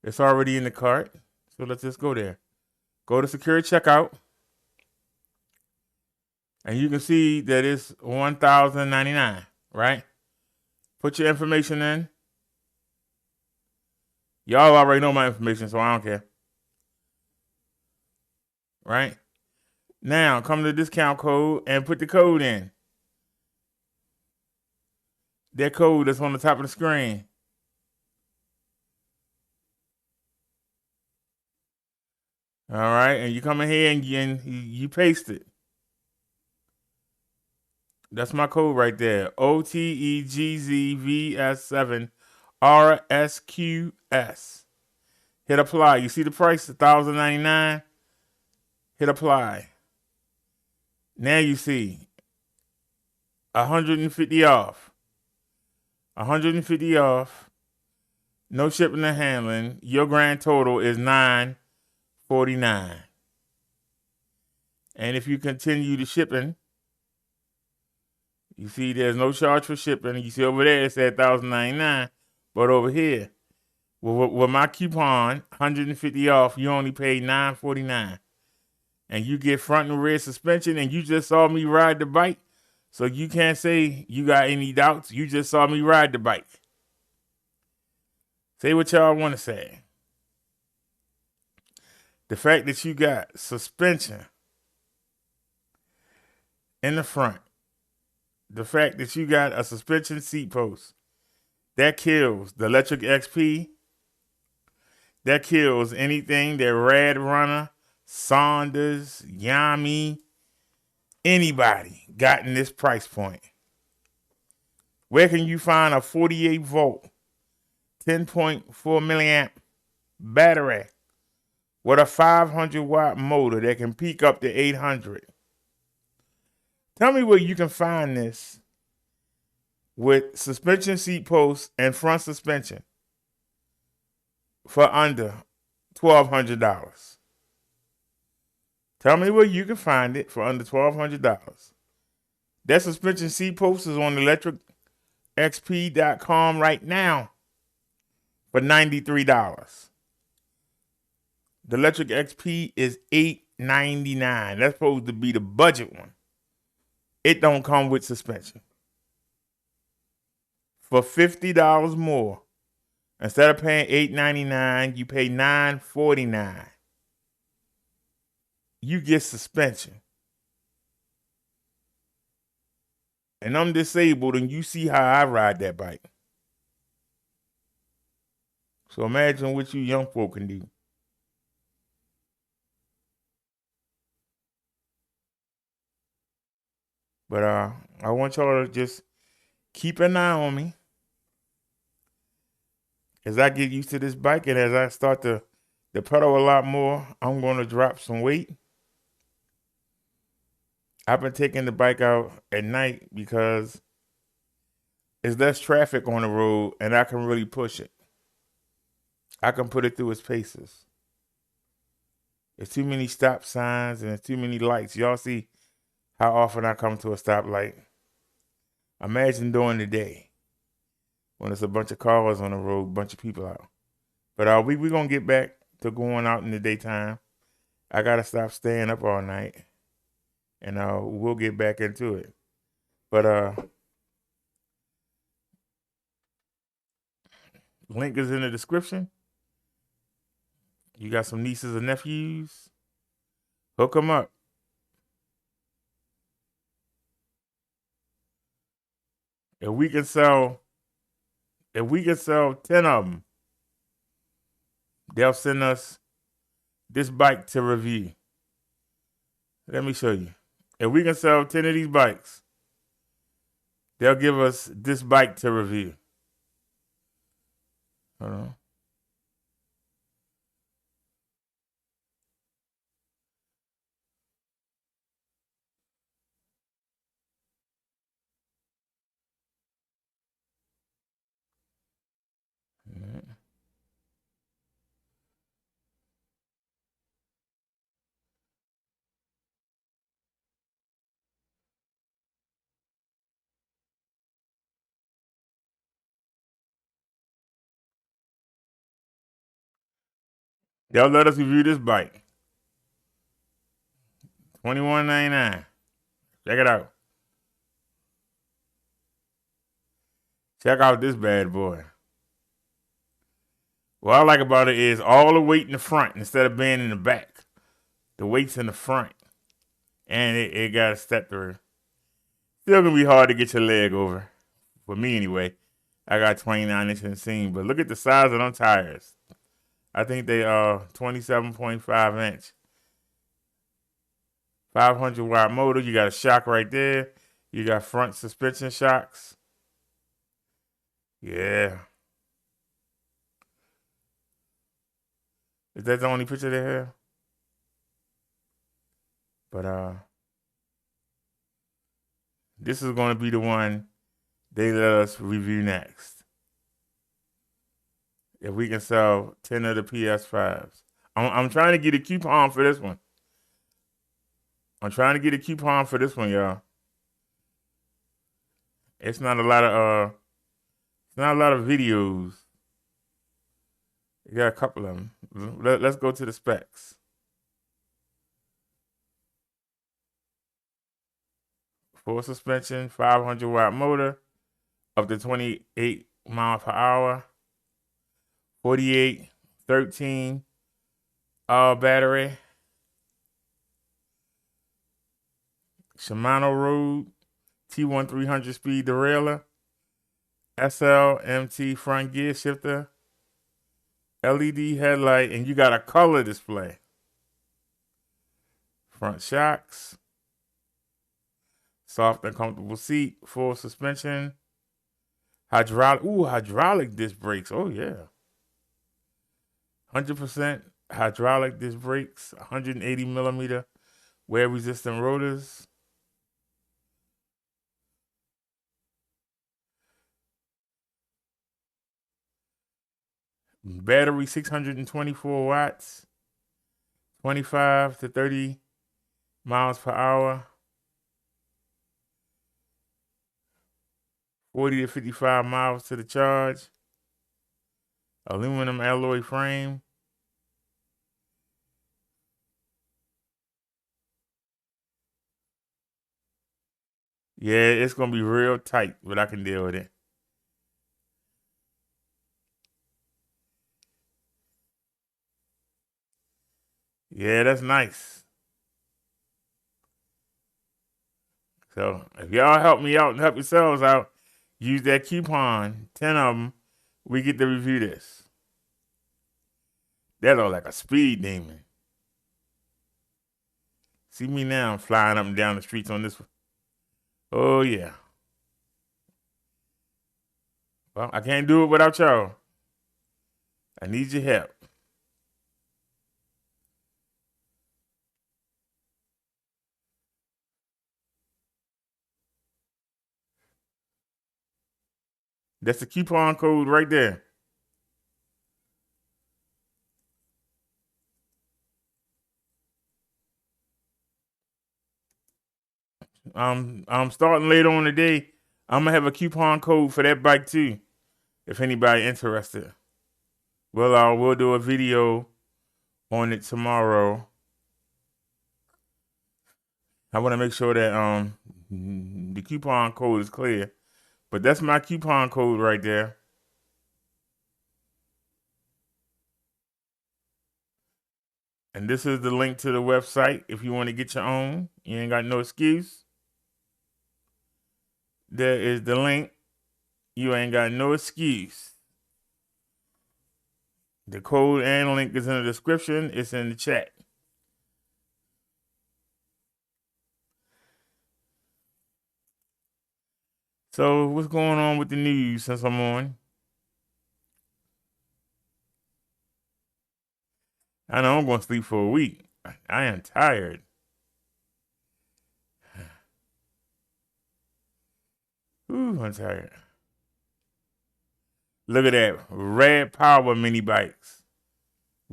it's already in the cart. So let's just go there. Go to secure checkout. And you can see that it's $1,099, right? Put your information in. Y'all already know my information, so I don't care. Right? Now, come to the discount code and put the code in. That code that's on the top of the screen. All right, and you come in here and you paste it. That's my code right there. OTEGZVS7RSQS. Hit apply. You see the price, $1,099. Hit apply. Now you see 150 off. 150 off. No shipping and handling. Your grand total is $949. And if you continue the shipping, you see there's no charge for shipping. You see over there it said $1,099. But over here, with my coupon, 150 off, you only pay $949. And you get front and rear suspension, and you just saw me ride the bike. So you can't say you got any doubts. You just saw me ride the bike. Say what y'all want to say. The fact that you got suspension in the front. The fact that you got a suspension seat post. That kills the electric XP. That kills anything that Rad Runner, Saunders, Yami, anybody got in this price point. Where can you find a 48 volt, 10.4 milliamp battery with a 500 watt motor that can peak up to 800? Tell me where you can find this with suspension seat posts and front suspension for under $1,200. Tell me where you can find it for under $1,200. That suspension seat post is on electricxp.com right now for $93. The Electric XP is $899. That's supposed to be the budget one. It don't come with suspension. For $50 more, instead of paying $899, you pay $949. You get suspension. And I'm disabled, and you see how I ride that bike. So imagine what you young folk can do. But I want y'all to just keep an eye on me as I get used to this bike, and as I start to pedal a lot more, I'm going to drop some weight. I've been taking the bike out at night because it's less traffic on the road, and I can really push it. I can put it through its paces. There's too many stop signs and too many lights. Y'all see how often I come to a stoplight. Imagine during the day when there's a bunch of cars on the road, a bunch of people out. But we gonna get back to going out in the daytime. I gotta stop staying up all night, and we'll get back into it. But link is in the description. You got some nieces and nephews? Hook them up. If we can sell 10 of them, they'll send us this bike to review. Let me show you. If we can sell 10 of these bikes, they'll give us this bike to review. Hold on. They'll let us review this bike. $21.99. Check it out. Check out this bad boy. What I like about it is all the weight in the front instead of being in the back. The weight's in the front. And it got a step through. Still gonna be hard to get your leg over. For me anyway. I got 29-inch inseam. But look at the size of them tires. I think they are 27.5 inch. 500 watt motor. You got a shock right there. You got front suspension shocks. Yeah. Is that the only picture they have? But this is going to be the one they let us review next. If we can sell 10 of the PS5s. I'm trying to get a coupon for this one. Y'all. It's not a lot of videos. You got a couple of them. Let's go to the specs. Full suspension, 500 watt motor, up to 28 miles per hour, 4813 battery, Shimano Road, T1 300 speed derailleur, SLMT front gear shifter, LED headlight, and you got a color display. Front shocks, soft and comfortable seat, full suspension, hydraulic disc brakes. Oh yeah. 100% hydraulic disc brakes, 180 millimeter wear resistant rotors. Battery 624 watts, 25 to 30 miles per hour, 40 to 55 miles to the charge. Aluminum alloy frame. Yeah, it's going to be real tight, but I can deal with it. Yeah, that's nice. So if y'all help me out and help yourselves out, use that coupon, 10 of them, we get to review this. That look like a speed demon. See me now, I'm flying up and down the streets on this one. Oh, yeah. Well, I can't do it without y'all. I need your help. That's the coupon code right there. I'm starting later on today. I'm gonna have a coupon code for that bike too, if anybody interested. Well, we'll do a video on it tomorrow. I want to make sure that the coupon code is clear. But that's my coupon code right there. And this is the link to the website if you want to get your own. You ain't got no excuse. There is the link. You ain't got no excuse. The code and link is in the description. It's in the chat. So what's going on with the news since I'm on? I know I'm going to sleep for a week. I am tired. Ooh, I'm tired. Look at that. Red Power mini bikes.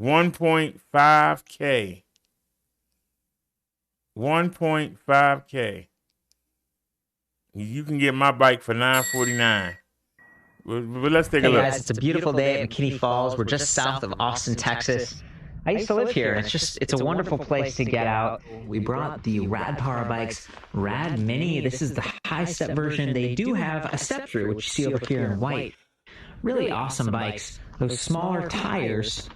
1.5K. 1.5K. You can get my bike for $949. But let's take a look. Hey guys, it's a beautiful day at McKinney Falls. We're just south of Austin, Texas. I used to live here, and it's a wonderful place to get out. We brought the Rad Power Bikes, Rad Mini. This is the high step version. They do have a step through, which you see over here in white. Really awesome bikes. Those smaller tires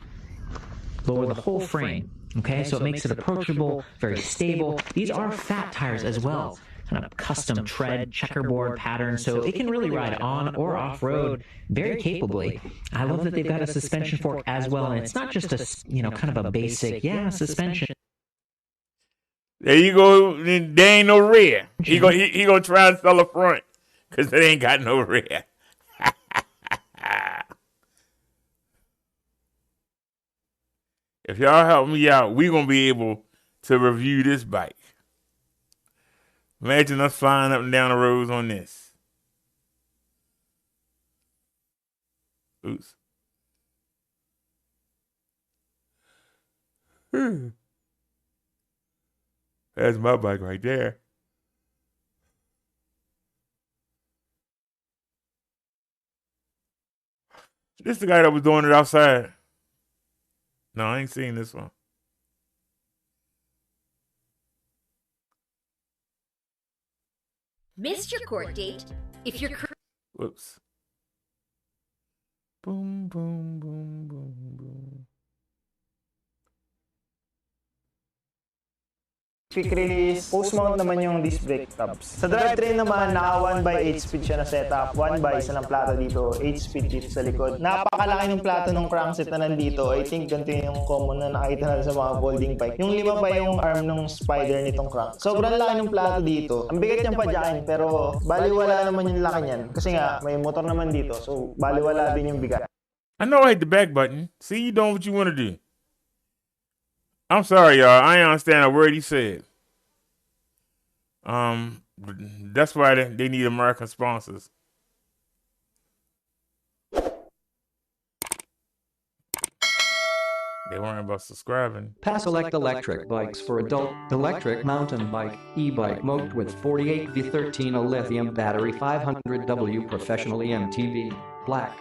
lower the whole frame. Okay, so it makes it approachable, very stable. These are fat tires as well. Kind of custom tread, checkerboard pattern, so it can really ride on or off-road very capably. I love that they've got a suspension fork as well, and it's not just a, kind of a basic, suspension. There you go. There ain't no rear. He gonna try to sell a front because they ain't got no rear. If y'all help me out, we gonna be able to review this bike. Imagine us flying up and down the roads on this. Oops. That's my bike right there. This is the guy that was doing it outside. No, I ain't seen this one. Missed your court date? If you're... Whoops. Boom, boom, boom, boom, boom. Quick release, post-mount naman yung disc brake tabs. Sa drivetrain naman, naka 1x8 speed siya na setup. 1x, isa ng plato dito, 8 speed dito sa likod. Napakalaki ng plato ng crankset na nandito. I think ganito yung common na nakita natin sa mga folding bike. Yung 5 pa yung arm ng spider nitong crank. Sobrang laki ng plato dito. Ang bigat niyang padyakin, pero baliwala naman yung laki niyan. Kasi nga, may motor naman dito, so baliwala din yung bigat. I know I hit the back button. See, you doing what you want to do. I'm sorry, y'all. I ain't understand a word he said. That's why they need American sponsors. They weren't about subscribing. Paselec electric bikes for adult electric mountain bike, e-bike mode with 48V13, a lithium battery, 500W professional EMTV, black.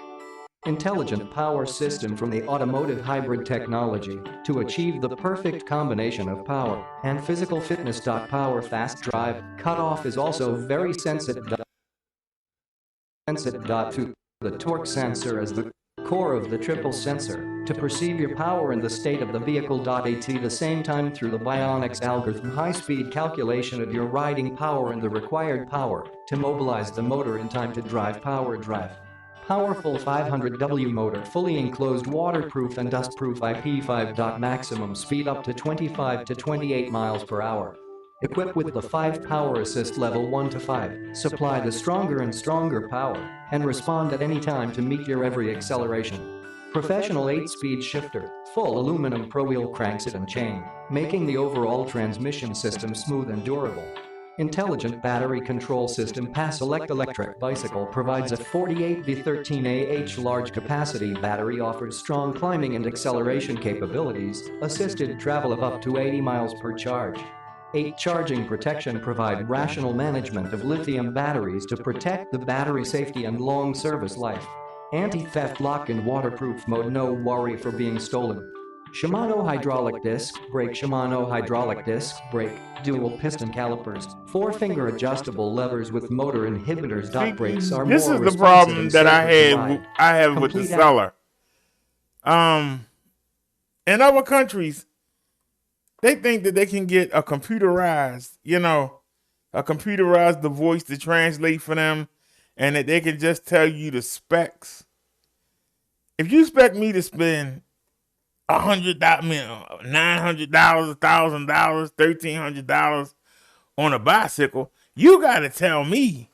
Intelligent power system from the automotive hybrid technology to achieve the perfect combination of power and physical fitness. Power fast drive cutoff is also very sensitive. To the torque sensor as the core of the triple sensor to perceive your power in the state of the vehicle. At the same time through the Bionics algorithm, high-speed calculation of your riding power and the required power to mobilize the motor in time to drive. Power drive. Powerful 500W motor, fully enclosed, waterproof and dustproof, IP5. Maximum speed up to 25 to 28 miles per hour. Equipped with the 5 power assist level 1 to 5, supply the stronger and stronger power, and respond at any time to meet your every acceleration. Professional 8-speed shifter, full aluminum pro wheel crankset and chain, making the overall transmission system smooth and durable. Intelligent battery control system Paselec electric bicycle provides a 48V13Ah large capacity battery, offers strong climbing and acceleration capabilities, assisted travel of up to 80 miles per charge. 8 charging protection provide rational management of lithium batteries to protect the battery safety and long service life. Anti-theft lock in waterproof mode, no worry for being stolen. Shimano hydraulic disc brake, Shimano hydraulic disc brake, dual piston calipers, 4-finger adjustable levers with motor inhibitors. Brakes are This more is the responsive problem and that safer to ride. I have with the Complete seller. In other countries, they think that they can get a computerized, a computerized the voice to translate for them, and that they can just tell you the specs. If you expect me to spend $900, $1,000, $1,000, $1,300 on a bicycle, you got to tell me,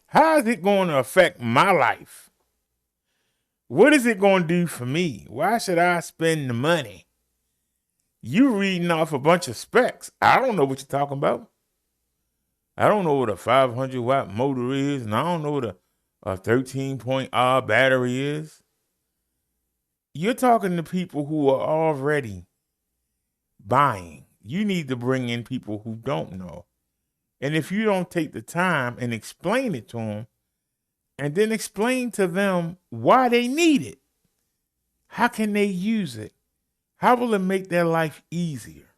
how is it going to affect my life? What is it going to do for me? Why should I spend the money? You reading off a bunch of specs. I don't know what you're talking about. I don't know what a 500-watt motor is, and I don't know what a 13-point-R battery is. You're talking to people who are already buying. You need to bring in people who don't know. And if you don't take the time and explain it to them, and then explain to them why they need it, how can they use it? How will it make their life easier?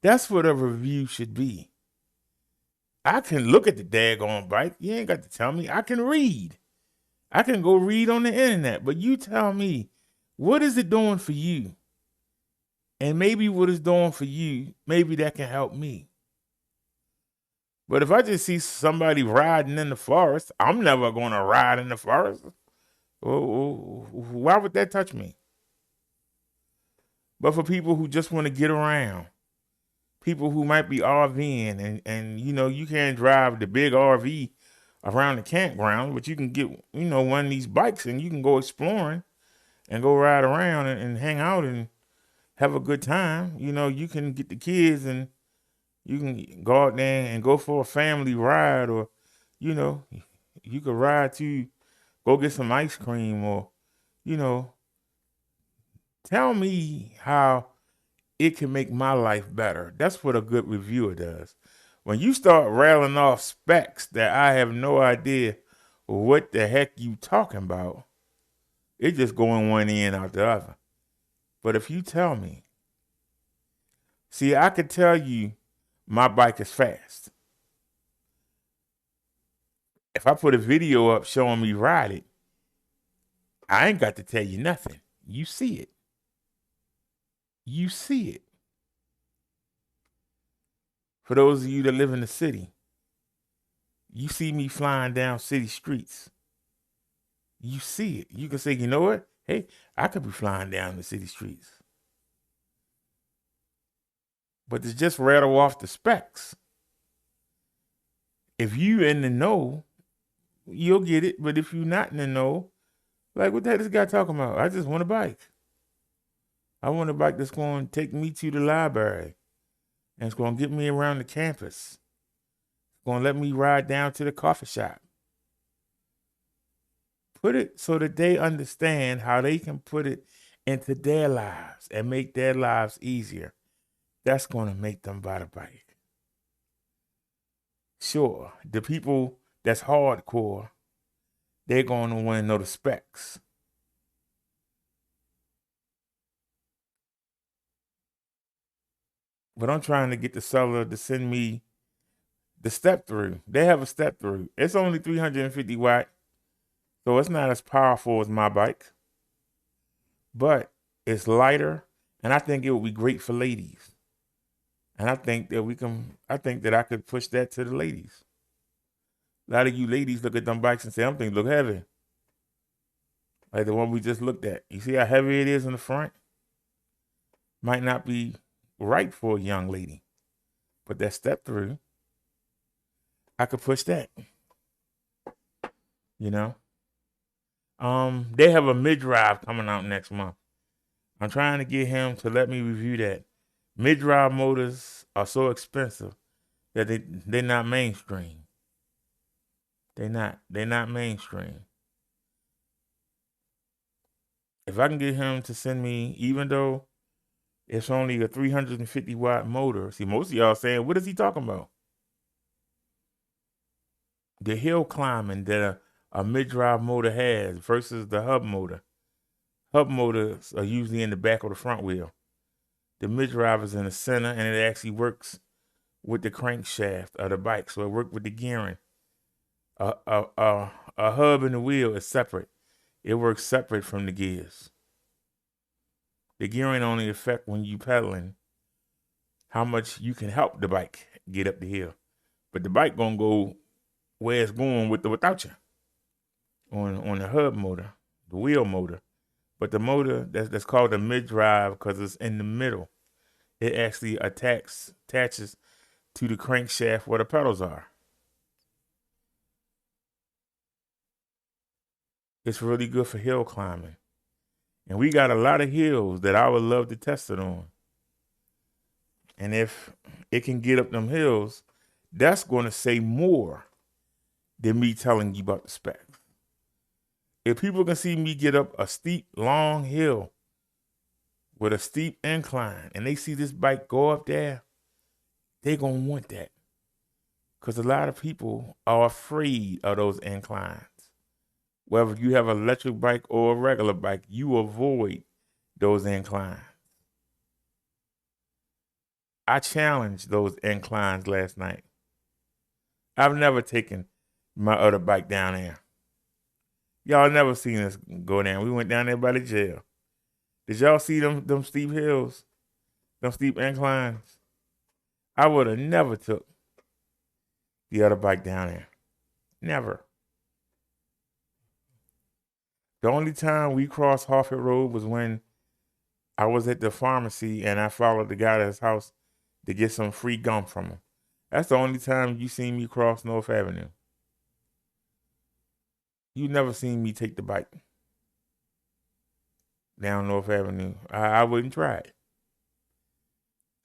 That's what a review should be. I can look at the daggone bike. You ain't got to tell me. I can read. I can go read on the internet. But you tell me, what is it doing for you? And maybe what it's doing for you, maybe that can help me. But if I just see somebody riding in the forest, I'm never going to ride in the forest. Why would that touch me? But for people who just want to get around, people who might be RVing, and you can't drive the big RV around the campground, but you can get, one of these bikes and you can go exploring and go ride around and hang out and have a good time. You can get the kids and you can go out there and go for a family ride, or, you could ride to go get some ice cream, or, tell me how it can make my life better. That's what a good reviewer does. When you start railing off specs that I have no idea what the heck you talking about, it just going one end out the other. But if you tell me, see, I could tell you my bike is fast. If I put a video up showing me ride it, I ain't got to tell you nothing. You see it. You see it. For those of you that live in the city, you see me flying down city streets. You see it. You can say, you know what? Hey, I could be flying down the city streets. But to just rattle off the specs, if you in the know, you'll get it. But if you're not in the know, like, what the heck is this guy talking about? I just want a bike. I want a bike that's going to take me to the library, and it's going to get me around the campus. It's going to let me ride down to the coffee shop. Put it so that they understand how they can put it into their lives and make their lives easier. That's going to make them buy the bike. Sure, the people that's hardcore, they're going to want to know the specs. But I'm trying to get the seller to send me the step through. They have a step through. It's only 350 watt, so it's not as powerful as my bike. But it's lighter, and I think it would be great for ladies. And I think that I could push that to the ladies. A lot of you ladies look at them bikes and say, I'm thinking look heavy. Like the one we just looked at. You see how heavy it is in the front? Might not be right for a young lady. But that step through, I could push that. They have a mid-drive coming out next month. I'm trying to get him to let me review that. Mid-drive motors are so expensive that they're not mainstream. They're not mainstream. If I can get him to send me, even though it's only a 350 watt motor. See, most of y'all saying, what is he talking about? The hill climbing that a mid-drive motor has versus the hub motor. Hub motors are usually in the back of the front wheel. The mid-drive is in the center, and it actually works with the crankshaft of the bike, so it works with the gearing. A hub and the wheel is separate. It works separate from the gears. The gearing only affect when you pedaling how much you can help the bike get up the hill. But the bike gonna go where it's going with or without you. On the hub motor, the wheel motor. But the motor that's called the mid-drive because it's in the middle. It actually attaches to the crankshaft where the pedals are. It's really good for hill climbing. And we got a lot of hills that I would love to test it on. And if it can get up them hills, that's going to say more than me telling you about the specs. If people can see me get up a steep, long hill with a steep incline and they see this bike go up there, they're going to want that. Because a lot of people are afraid of those inclines. Whether you have an electric bike or a regular bike, you avoid those inclines. I challenged those inclines last night. I've never taken my other bike down there. Y'all never seen us go down. We went down there by the jail. Did y'all see them steep hills? Them steep inclines? I would have never took the other bike down there. Never. The only time we crossed Harford Road was when I was at the pharmacy and I followed the guy to his house to get some free gum from him. That's the only time you seen me cross North Avenue. You never seen me take the bike down North Avenue. I wouldn't try it.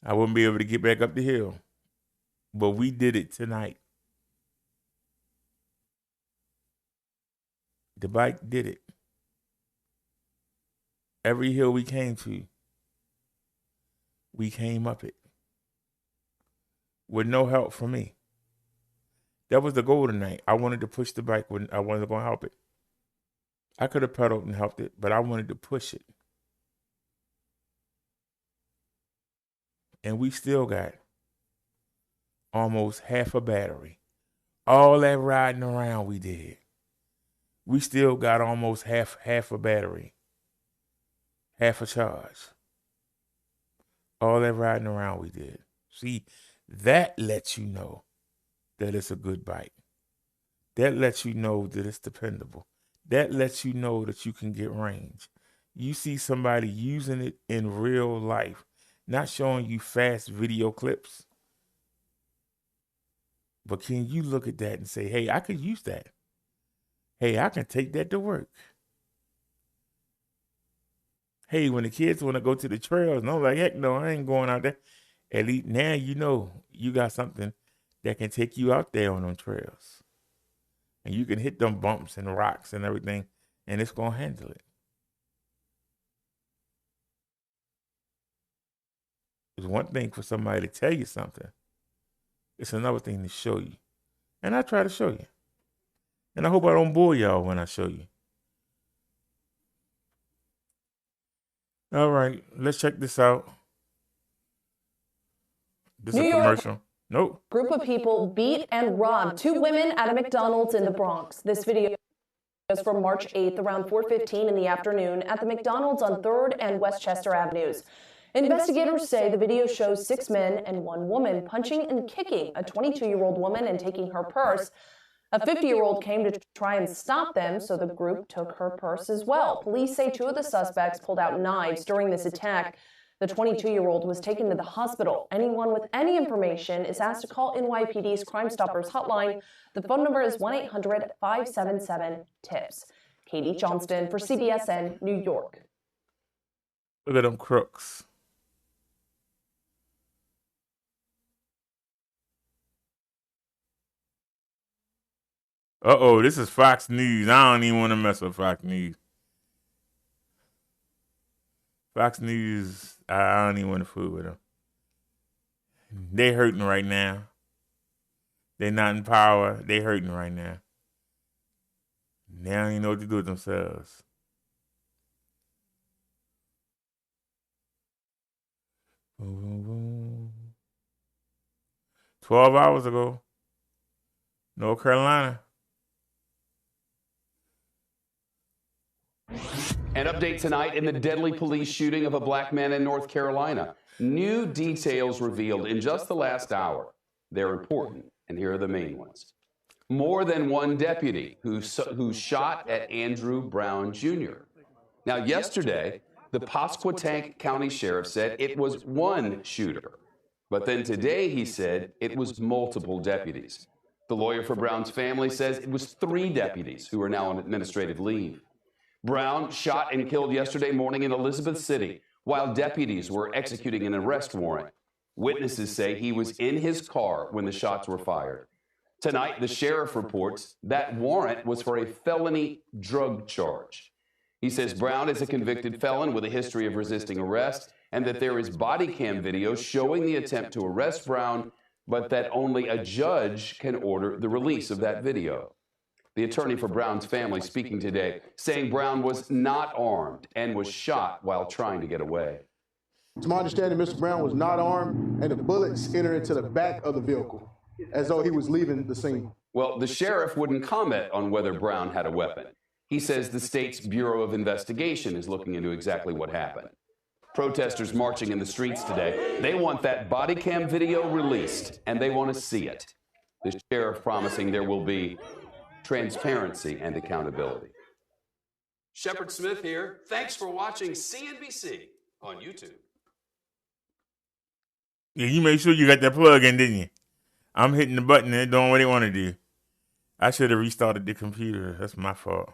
I wouldn't be able to get back up the hill. But we did it tonight. The bike did it. Every hill we came to, we came up it. With no help from me. That was the goal tonight. I wanted to push the bike when I wasn't going to help it. I could have pedaled and helped it, but I wanted to push it. And we still got almost half a battery. All that riding around we did. We still got almost half a battery. Half a charge. All that riding around we did. See, that lets you know that it's a good bike. That lets you know that it's dependable. That lets you know that you can get range. You see somebody using it in real life, not showing you fast video clips. But can you look at that and say, hey, I could use that. Hey, I can take that to work. Hey, when the kids want to go to the trails, and I'm like, heck no, I ain't going out there. At least now you know you got something that can take you out there on them trails. And you can hit them bumps and rocks and everything, and it's going to handle it. It's one thing for somebody to tell you something. It's another thing to show you. And I try to show you. And I hope I don't bore y'all when I show you. All right, let's check this out. This is a commercial. Nope. Group of people beat and robbed two women at a McDonald's in the Bronx. This video is from March 8th around 4:15 in the afternoon at the McDonald's on 3rd and Westchester Avenues. Investigators say the video shows 6 men and 1 woman punching and kicking a 22-year-old woman and taking her purse. A 50-year-old came to try and stop them, so the group took her purse as well. Police say 2 of the suspects pulled out knives during this attack. The 22-year-old was taken to the hospital. Anyone with any information is asked to call NYPD's Crime Stoppers hotline. The phone number is 1-800-577-TIPS. Katie Johnston for CBSN New York. Look at them crooks. Uh-oh, this is Fox News. I don't even want to mess with Fox News. Fox News, I don't even want to fool with them. They hurting right now. They not in power. They hurting right now. They don't even know what to do with themselves. Boom, boom, boom. 12 hours ago, North Carolina. An update tonight in the deadly police shooting of a black man in North Carolina. New details revealed in just the last hour. They're important, and here are the main ones. More than one deputy who shot at Andrew Brown Jr. Now, yesterday, the Paselec County Sheriff said it was one shooter. But then today he said it was multiple deputies. The lawyer for Brown's family says it was 3 deputies who are now on administrative leave. Brown shot and killed yesterday morning in Elizabeth City while deputies were executing an arrest warrant. Witnesses say he was in his car when the shots were fired. Tonight, the sheriff reports that warrant was for a felony drug charge. He says Brown is a convicted felon with a history of resisting arrest and that there is body cam video showing the attempt to arrest Brown, but that only a judge can order the release of that video. The attorney for Brown's family speaking today, saying Brown was not armed and was shot while trying to get away. To my understanding, Mr. Brown was not armed, and the bullets entered into the back of the vehicle, as though he was leaving the scene. Well, the sheriff wouldn't comment on whether Brown had a weapon. He says the state's Bureau of Investigation is looking into exactly what happened. Protesters marching in the streets today, they want that body cam video released, and they want to see it. The sheriff promising there will be transparency and accountability. Shepard Smith here. Thanks for watching CNBC on YouTube. Yeah, you made sure you got that plug in, didn't you? I'm hitting the button and doing what they want to do. I should have restarted the computer. That's my fault.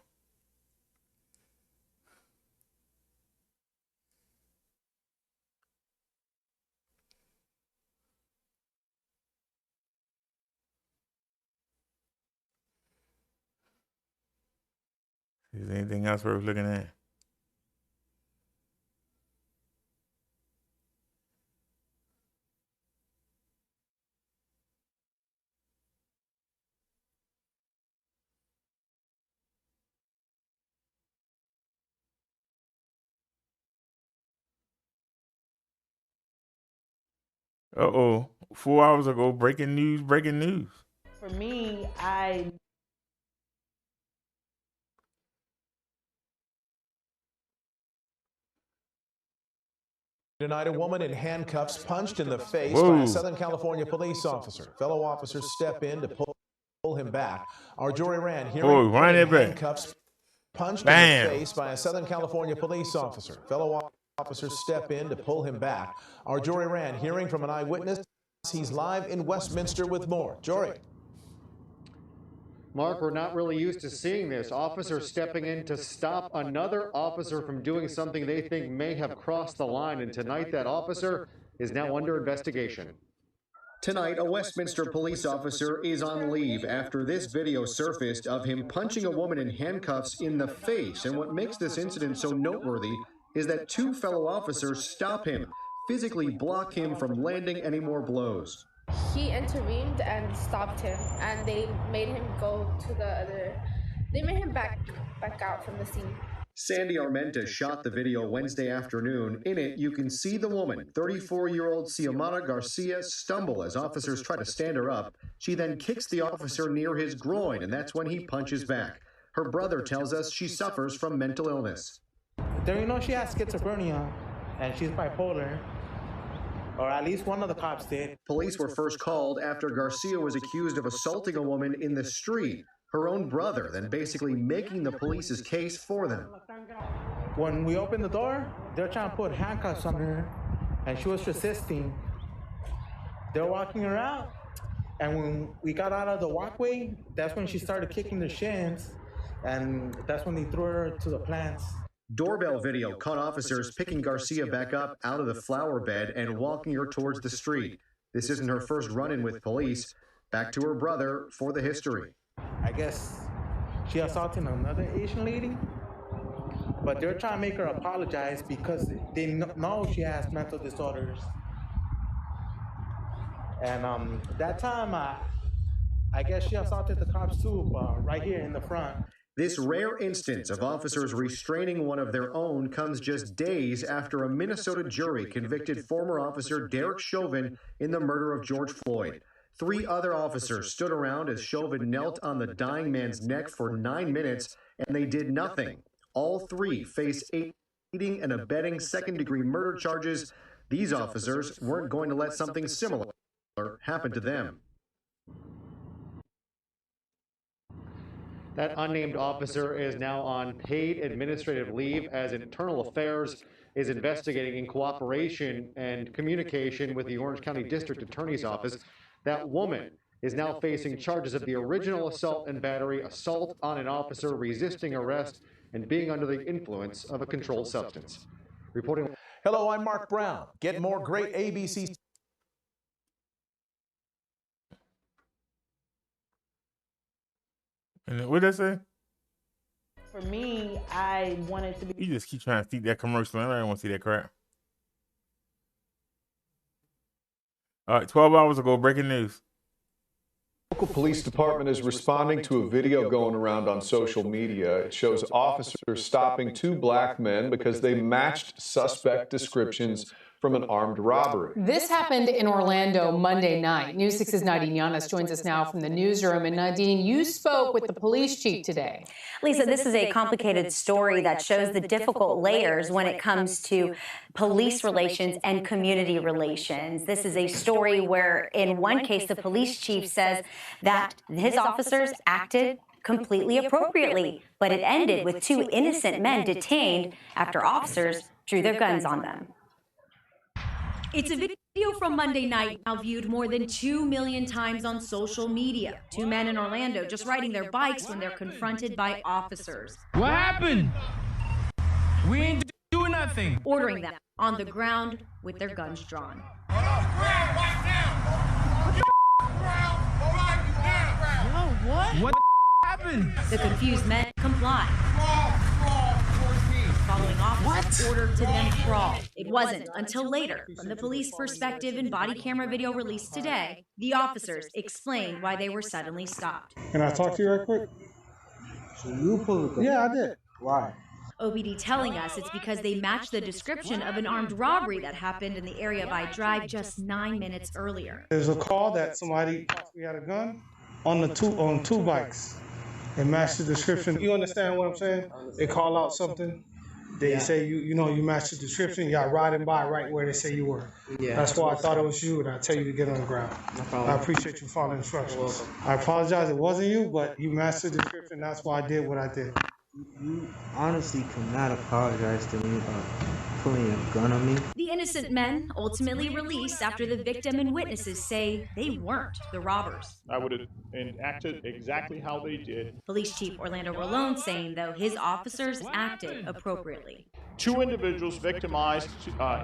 Is there anything else worth looking at? Uh-oh. 4 hours ago, breaking news, breaking news. For me, Tonight, a woman in handcuffs punched in the face by a Southern California police officer. Fellow officers step in to pull him back. Our Jory Rand hearing handcuffs punched in the face by a Southern California police officer. Fellow officers step in to pull him back. Our Jory Rand hearing from an eyewitness. He's live in Westminster with more. Jory. Mark, we're not really used to seeing this. Officers stepping in to stop another officer from doing something they think may have crossed the line. And tonight, that officer is now under investigation. Tonight, a Westminster police officer is on leave after this video surfaced of him punching a woman in handcuffs in the face. And what makes this incident so noteworthy is that 2 fellow officers stop him, physically block him from landing any more blows. He intervened and stopped him, and they made him go to the other. They made him back out from the scene. Sandy Armenta shot the video Wednesday afternoon. In it, you can see the woman, 34-year-old Xiomara Garcia, stumble as officers try to stand her up. She then kicks the officer near his groin, and that's when he punches back. Her brother tells us she suffers from mental illness. There, you know, she has schizophrenia, and she's bipolar. Or at least one of the cops did. Police were first called after Garcia was accused of assaulting a woman in the street. Her own brother then basically making the police's case for them. When we opened the door, they were trying to put handcuffs on her, and she was resisting. They were walking her out, and when we got out of the walkway, that's when she started kicking the shins, and that's when they threw her to the plants. Doorbell video caught officers picking Garcia back up out of the flower bed and walking her towards the street. This isn't her first run-in with police. Back to her brother for the history. I guess she assaulted another Asian lady, but they're trying to make her apologize because they know she has mental disorders. And that time, I guess she assaulted the cops too, right here in the front. This rare instance of officers restraining one of their own comes just days after a Minnesota jury convicted former officer Derek Chauvin in the murder of George Floyd. 3 other officers stood around as Chauvin knelt on the dying man's neck for 9 minutes, and they did nothing. All 3 face aiding and abetting second-degree murder charges. These officers weren't going to let something similar happen to them. That unnamed officer is now on paid administrative leave as Internal Affairs is investigating in cooperation and communication with the Orange County District Attorney's Office. That woman is now facing charges of the original assault and battery, assault on an officer, resisting arrest, and being under the influence of a controlled substance. Reporting. Hello, I'm Mark Brown. Get more great ABC. And what did I say? For me, I wanted to be. You just keep trying to see that commercial. I don't want to see that crap. All right, 12 hours ago, breaking news. Local police department is responding to a video going around on social media. It shows officers stopping 2 black men because they matched suspect descriptions from an armed robbery. This happened in Orlando Monday night. News 6's Nadine Yanis joins us now from the newsroom. And Nadine, you spoke with the police chief today. Lisa, this is a complicated story that shows the difficult layers when it comes to police relations and community relations. This is a story where, in one case, the police chief says that his officers acted completely appropriately, but it ended with 2 innocent men detained after officers drew their guns on them. It's a video from Monday night, now viewed more than 2 million times on social media. 2 men in Orlando just riding their bikes when they're confronted by officers. What happened? We ain't doing nothing. Ordering them on the ground with their guns drawn. What happened? The confused men comply. Following officers ordered to them crawl. It wasn't until later, from the police perspective and body camera video released today, the officers explained why they were suddenly stopped. Can I talk to you right quick? So you pulled the gun? Yeah, I did. Why? OBD telling us it's because they matched the description of an armed robbery that happened in the area by drive just 9 minutes earlier. There's a call that somebody possibly had a gun on two bikes. It matched the description. You understand what I'm saying? They call out something. They say you match the description. Y'all riding by right where they say you were. Yeah. That's why I thought it was you, and I tell you to get on the ground. No problem. I appreciate you following instructions. I apologize, it wasn't you, but you matched the description. That's why I did what I did. You honestly cannot apologize to me about pulling a gun on me. The innocent men ultimately released after the victim and witnesses say they weren't the robbers. I would have acted exactly how they did. Police Chief Orlando Rolone saying, though, his officers acted appropriately. 2 individuals victimized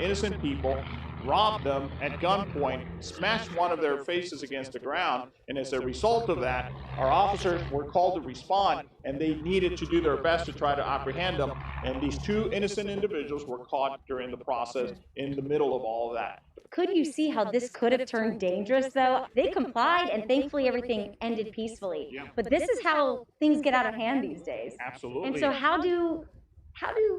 innocent people, robbed them at gunpoint, smashed one of their faces against the ground, and as a result of that, our officers were called to respond, and they needed to do their best to try to apprehend them, and these 2 innocent individuals were caught during the process in the middle of all of that. Could you see how this could have turned dangerous, though? They complied, and thankfully everything ended peacefully. Yeah. But this is how things get out of hand these days. Absolutely. And so how do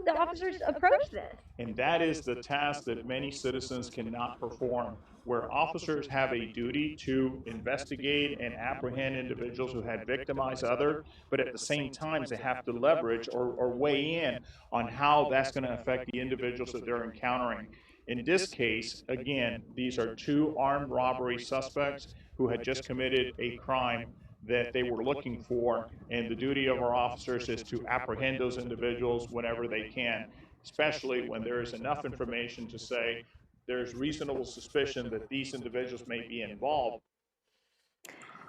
the officers approach this? And that is the task that many citizens cannot perform, where officers have a duty to investigate and apprehend individuals who had victimized others, but at the same time they have to leverage or weigh in on how that's going to affect the individuals that they're encountering. In this case, again, these are 2 armed robbery suspects who had just committed a crime that they were looking for, and the duty of our officers is to apprehend those individuals whenever they can, especially when there is enough information to say there's reasonable suspicion that these individuals may be involved.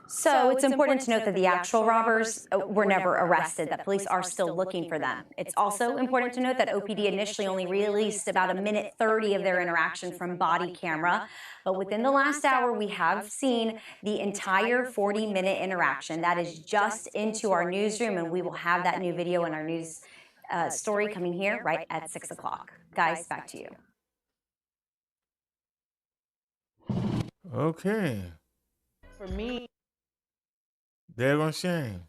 So it's important to note that the actual robbers were never arrested, that police are still looking for them. It's also important to note that OPD initially only released about 1:30 of their interaction from body camera, but within the last hour, we have seen the entire 40-minute interaction. That is just into our newsroom, and we will have that new video in our news story coming here right at 6 o'clock. Guys, back to you. Okay. For me, they're gonna shame.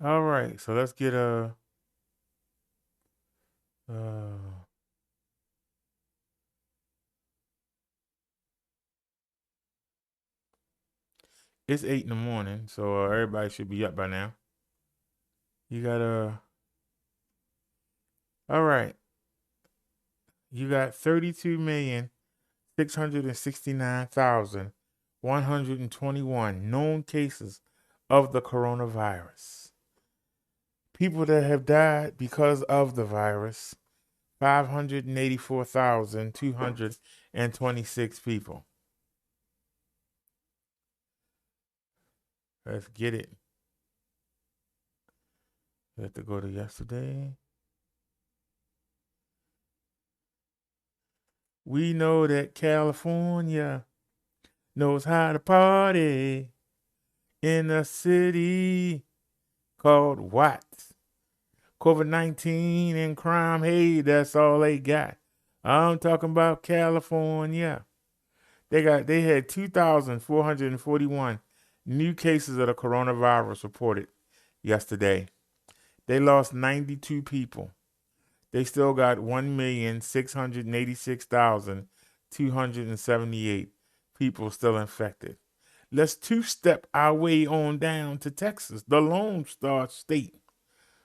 All right, so let's get it's 8 in the morning, so everybody should be up by now. You got all right. You got 32,669,121 known cases of the coronavirus. People that have died because of the virus, 584,226 people. Let's get it. We have to go to yesterday. We know that California knows how to party in a city called what? COVID-19 and crime. Hey, that's all they got. I'm talking about California. They had 2,441 new cases of the coronavirus reported yesterday. They lost 92 people. They still got 1,686,278 people still infected. Let's two-step our way on down to Texas, the Lone Star State,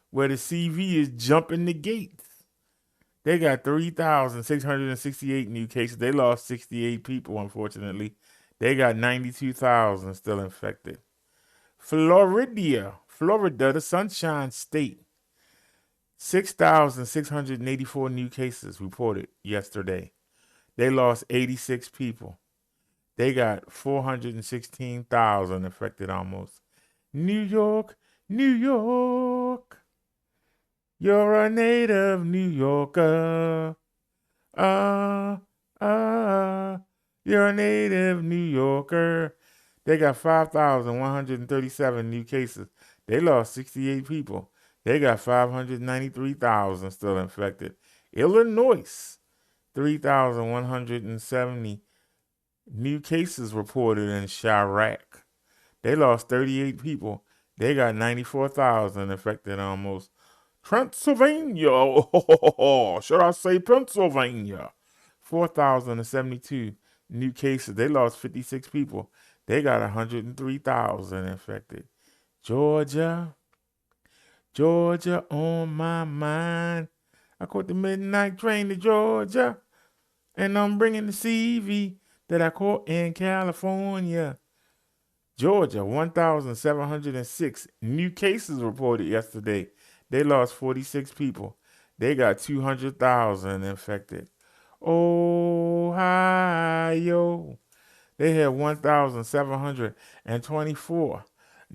where the CV is jumping the gates. They got 3,668 new cases. They lost 68 people, unfortunately. They got 92,000 still infected. Florida, the Sunshine State, 6,684 new cases reported yesterday. They lost 86 people. They got 416,000 infected almost. New York, you're a native New Yorker. You're a native New Yorker. They got 5,137 new cases. They lost 68 people. They got 593,000 still infected. Illinois, 3,170 new cases reported in Chirac. They lost 38 people. They got 94,000 infected almost. Pennsylvania, should I say Pennsylvania? 4,072 new cases. They lost 56 people. They got 103,000 infected. Georgia on my mind. I caught the midnight train to Georgia, and I'm bringing the CV that I caught in California. Georgia, 1,706 new cases reported yesterday. They lost 46 people. They got 200,000 infected. Ohio, they had 1,724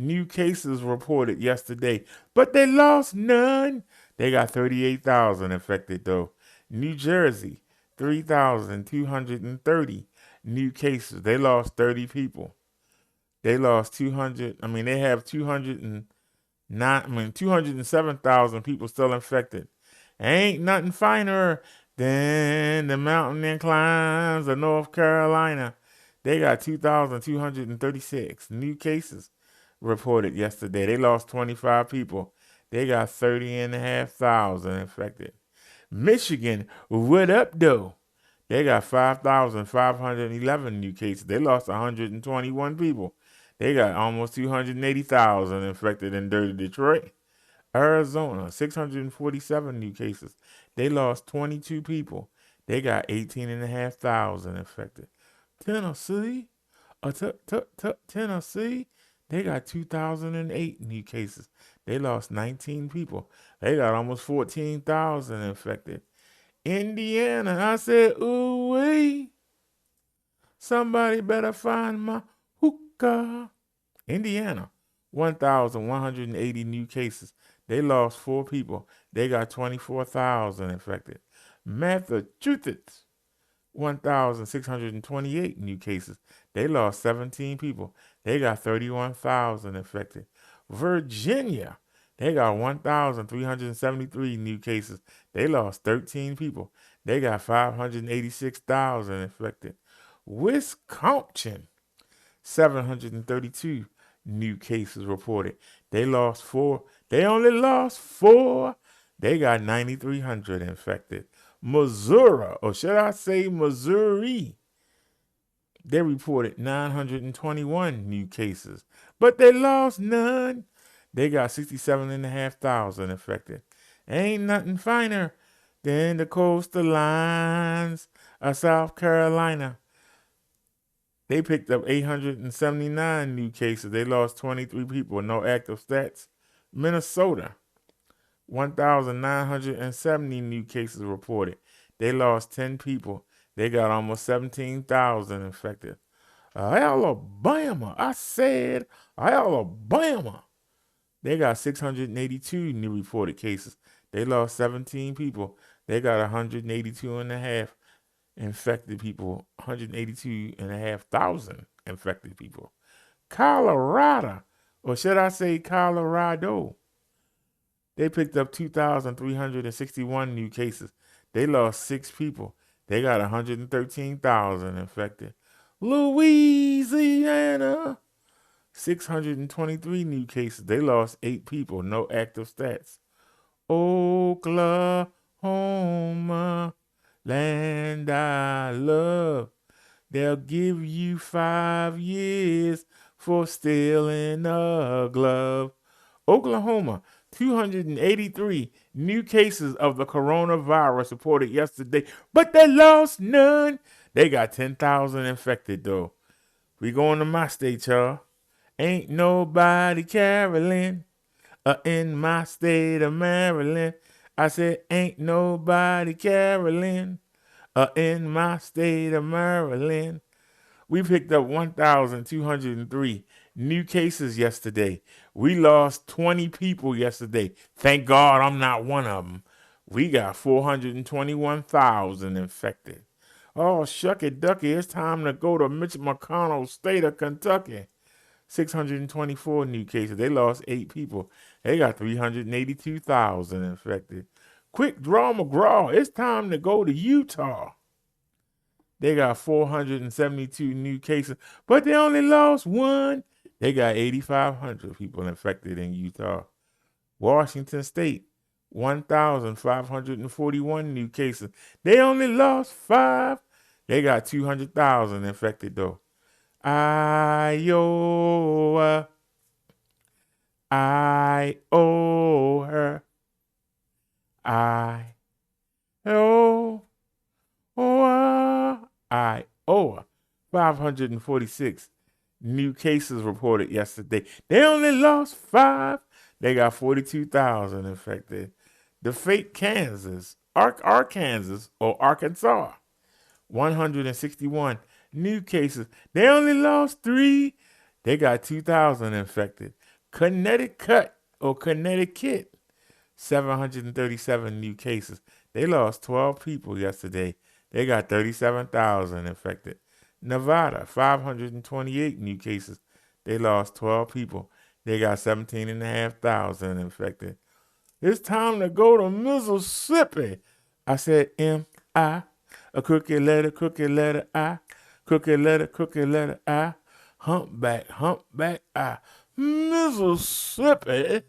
new cases reported yesterday, but they lost none. They got 38,000 infected though. New Jersey, 3,230 new cases. They lost 30 people. They lost 200. They have 207,000 people still infected. Ain't nothing finer than the mountain inclines of North Carolina. They got 2,236 new cases reported yesterday. They lost 25 people. They got 30,500 infected. Michigan, what up, though? They got 5,511 new cases. They lost 121 people. They got almost 280,000 infected in dirty Detroit. Arizona, 647 new cases. They lost 22 people. They got 18,500 infected. Tennessee, Tennessee, they got 2,008 new cases. They lost 19 people. They got almost 14,000 infected. Indiana, I said, ooh-wee. Somebody better find my hookah. Indiana, 1,180 new cases. They lost 4 people. They got 24,000 infected. Massachusetts, 1,628 new cases. They lost 17 people. They got 31,000 infected. Virginia, they got 1,373 new cases. They lost 13 people. They got 586,000 infected. Wisconsin, 732 new cases reported. They lost 4. They only lost 4. They got 9,300 infected. Missouri, or should I say Missouri, they reported 921 new cases, but they lost none. They got 67,500 infected. Ain't nothing finer than the coastal lines of South Carolina. They picked up 879 new cases. They lost 23 people, no active stats. Minnesota, 1,970 new cases reported. They lost 10 people. They got almost 17,000 infected. Alabama, I said Alabama. They got 682 new reported cases. They lost 17 people. They got 182 and a half infected people, 182,500 infected people. Colorado, or should I say Colorado, they picked up 2,361 new cases. They lost 6 people. They got 113,000 infected. Louisiana, 623 new cases. They lost 8 people. No active stats. Oklahoma, land I love. They'll give you 5 years for stealing a glove. Oklahoma, 283 new cases of the coronavirus reported yesterday, but they lost none. They got 10,000 infected, though. We going to my state, y'all. Ain't nobody caroling in my state of Maryland. I said, ain't nobody caroling in my state of Maryland. We picked up 1,203 new cases yesterday. We lost 20 people yesterday. Thank God I'm not one of them. We got 421,000 infected. Oh, shucky ducky, it's time to go to Mitch McConnell's state of Kentucky. 624 new cases. They lost 8 people. They got 382,000 infected. Quick draw McGraw, it's time to go to Utah. They got 472 new cases, but they only lost 1. They got 8,500 people infected in Utah. Washington State, 1,541 new cases. They only lost 5. They got 200,000 infected, though. Iowa, I owe her. Iowa, 546 new cases reported yesterday. They only lost 5. They got 42,000 infected. The fake Kansas, Arkansas, 161 new cases. They only lost 3. They got 2,000 infected. Connecticut, 737 new cases. They lost 12 people yesterday. They got 37,000 infected. Nevada, 528 new cases. They lost 12 people. They got 17,500 infected. It's time to go to Mississippi. I said M-I, a crooked letter I, crooked letter I, humpback I. Mississippi.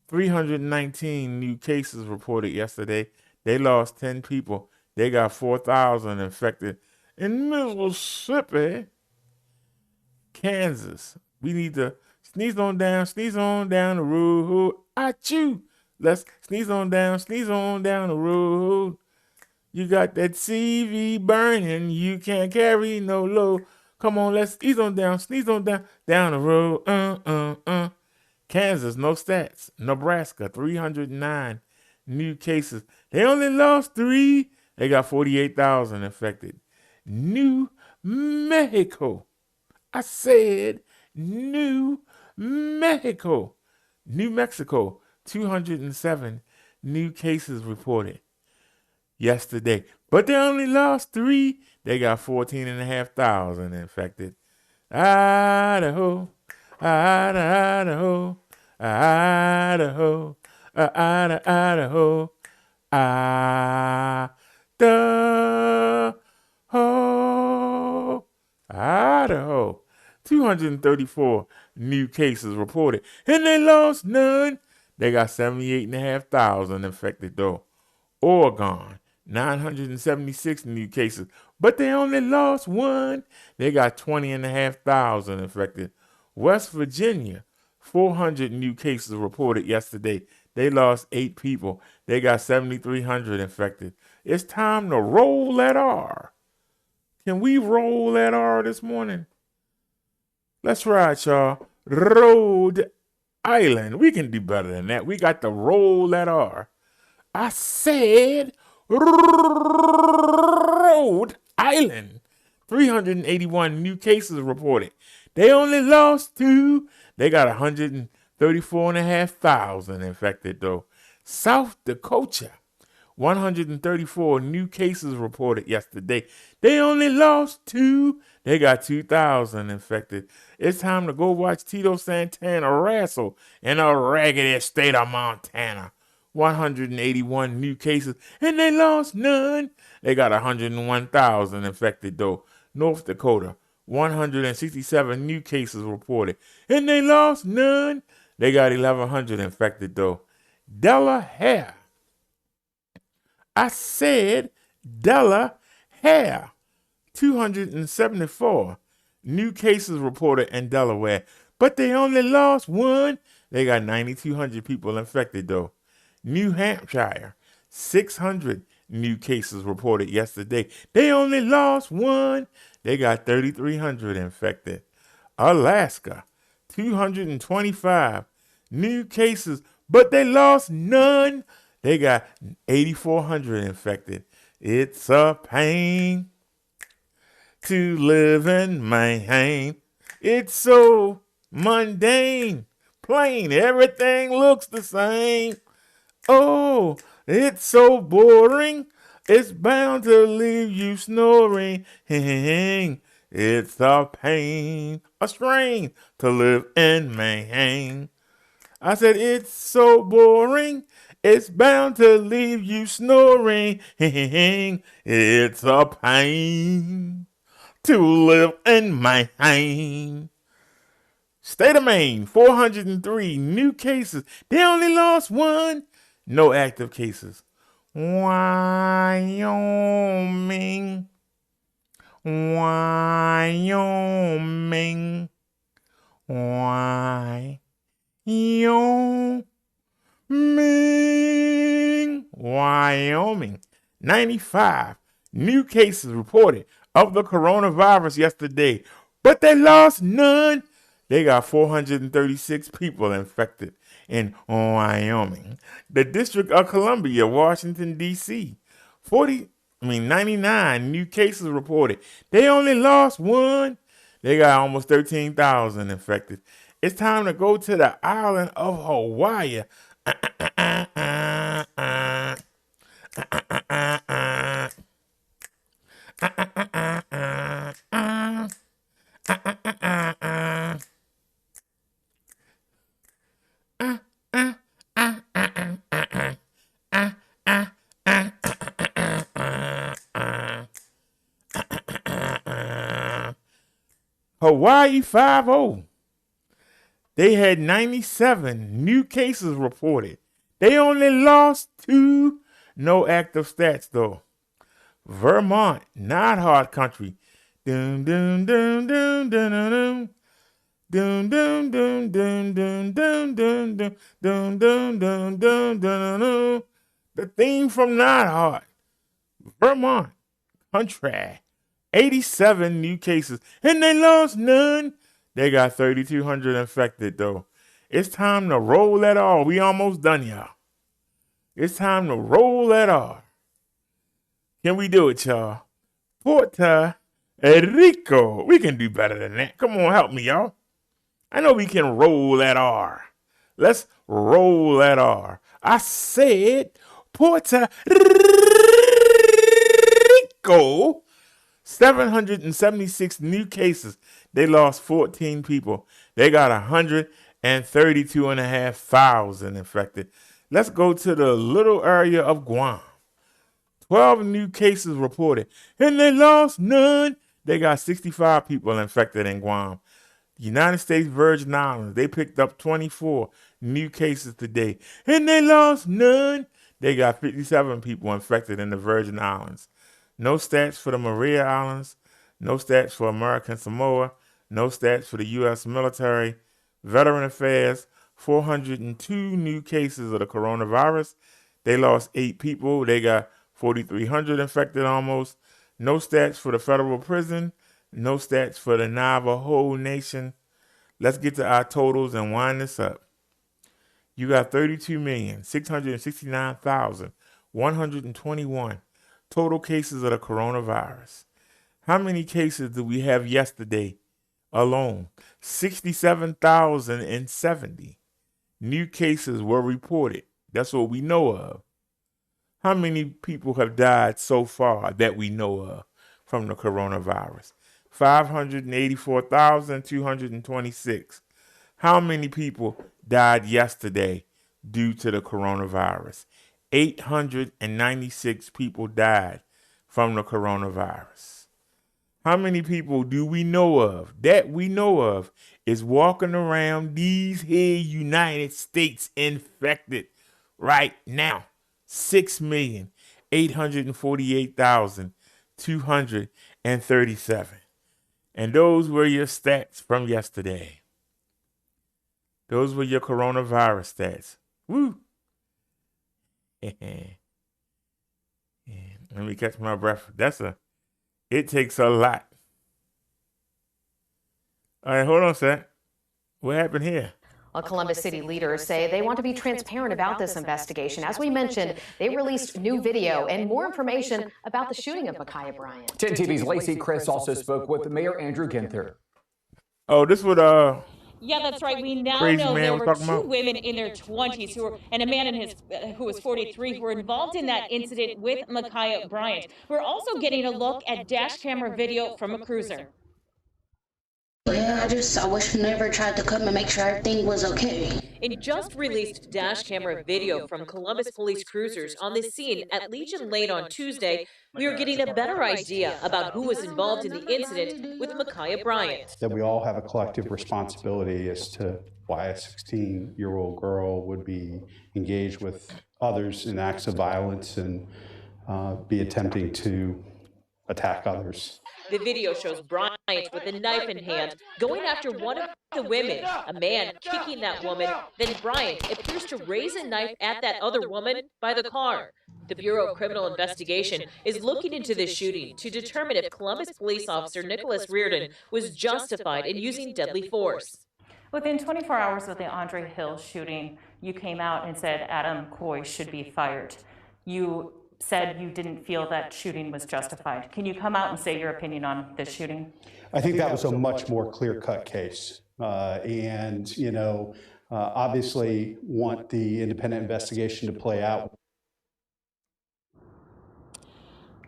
319 new cases reported yesterday. They lost 10 people. They got 4,000 infected. In Mississippi, Kansas, we need to sneeze on down the road. Achoo! Let's sneeze on down the road. You got that CV burning, you can't carry no load. Come on, let's sneeze on down the road. Kansas, no stats. Nebraska, 309 new cases. They only lost 3. They got 48,000 infected. New Mexico. I said New Mexico. New Mexico, 207 new cases reported yesterday. But they only lost 3. They got 14,500 infected. Idaho, Idaho, Idaho, Idaho, Idaho, Idaho. 234 new cases reported, and they lost none. They got 78,500 infected though. Oregon, 976 new cases, but they only lost 1. They got 20,500 infected. West Virginia, 400 new cases reported yesterday. They lost 8 people. They got 7,300 infected. It's time to roll that R. Can we roll that R this morning? Let's ride, y'all. Rhode Island. We can do better than that. We got to roll that R. I said Rhode Island. 381 new cases reported. They only lost 2. They got 134,500 infected, though. South Dakota, 134 new cases reported yesterday. They only lost 2. They got 2,000 infected. It's time to go watch Tito Santana wrestle in a raggedy state of Montana. 181 new cases, and they lost none. They got 101,000 infected, though. North Dakota, 167 new cases reported, and they lost none. They got 1,100 infected, though. Delaware. I said Delaware. 274 new cases reported in Delaware, but they only lost 1. They got 9,200 people infected, though. New Hampshire, 600 new cases reported yesterday. They only lost 1. They got 3,300 infected. Alaska, 225 new cases, but they lost none. They got 8,400 infected. It's a pain to live in Maine. It's so mundane, plain. Everything looks the same. Oh, it's so boring. It's bound to leave you snoring. It's a pain, a strain to live in Maine. I said, it's so boring. It's bound to leave you snoring. It's a pain to live in Maine. State of Maine, 403 new cases. They only lost 1. No active cases. Wyoming. Wyoming. Wyoming. 95 new cases reported of the coronavirus yesterday, but they lost none. They got 436 people infected in Wyoming. The District of Columbia, Washington, D.C., 99 new cases reported. They only lost 1. They got almost 13,000 infected. It's time to go to the island of Hawaii. Hawaii 5-0. They had 97 new cases reported. They only lost 2. No active stats, though. Vermont, not hard country. Doom, doom, doom, doom, doom, doom. Doom, doom, doom, doom, doom, doom, doom, doom, doom, doom, doom, doom, doom. The theme from Not Hard. Vermont, country. 87 new cases, and they lost none. They got 3,200 infected, though. It's time to roll that R. We almost done, y'all. It's time to roll that R. Can we do it, y'all? Porter Rico. We can do better than that. Come on, help me, y'all. I know we can roll that R. Let's roll that R. I said Puerto Rico. 776 new cases. They lost 14 people. They got 132,500 infected. Let's go to the little area of Guam. 12 new cases reported, and they lost none. They got 65 people infected in Guam. United States Virgin Islands, they picked up 24 new cases today, and they lost none. They got 57 people infected in the Virgin Islands. No stats for the Maria Islands, no stats for American Samoa, no stats for the U.S. military. Veteran Affairs, 402 new cases of the coronavirus. They lost 8 people. They got 4,300 infected almost. No stats for the federal prison. No stats for the Navajo Nation. Let's get to our totals and wind this up. You got 32,669,121 total cases of the coronavirus. How many cases did we have yesterday alone? 67,070 new cases were reported. That's what we know of. How many people have died so far that we know of from the coronavirus? 584,226. How many people died yesterday due to the coronavirus? 896 people died from the coronavirus. How many people do we know of that we know of is walking around these here United States infected right now? 6,848,237. And those were your stats from yesterday. Those were your coronavirus stats. Woo! Let me catch my breath. It takes a lot. All right, hold on a sec. What happened here? Well, Columbus City leaders say they want to be transparent about this investigation. As we mentioned, they released new video and more information about the shooting of Micaiah Bryant. 10 TV's Lacey Chris also spoke with Mayor Andrew Ginther. Oh, this would Yeah, that's right. We now Crazy know man there was were talking 2 about? women in their 20s and a man in his who was 43 who were involved in that incident with Micaiah Bryant. We're also getting a look at dash camera video from a cruiser. Yeah, I wish he never tried to come and make sure everything was okay. In just released dash camera video from Columbus police cruisers on the scene at Legion Lane on Tuesday, we are getting a better idea about who was involved in the incident with Micaiah Bryant. That we all have a collective responsibility as to why a 16-year-old girl would be engaged with others in acts of violence and be attempting to attack others. The video shows Bryant with a knife in hand going after one of the women, a man kicking that woman. Then Bryant appears to raise a knife at that other woman by the car. The Bureau of Criminal Investigation is looking into this shooting to determine if Columbus police officer Nicholas Reardon was justified in using deadly force. Within 24 hours of the Andre Hill shooting, you came out and said Adam Coy should be fired. You said you didn't feel that shooting was justified. Can you come out and say your opinion on this shooting? I think that was a much more clear-cut case. Obviously want the independent investigation to play out.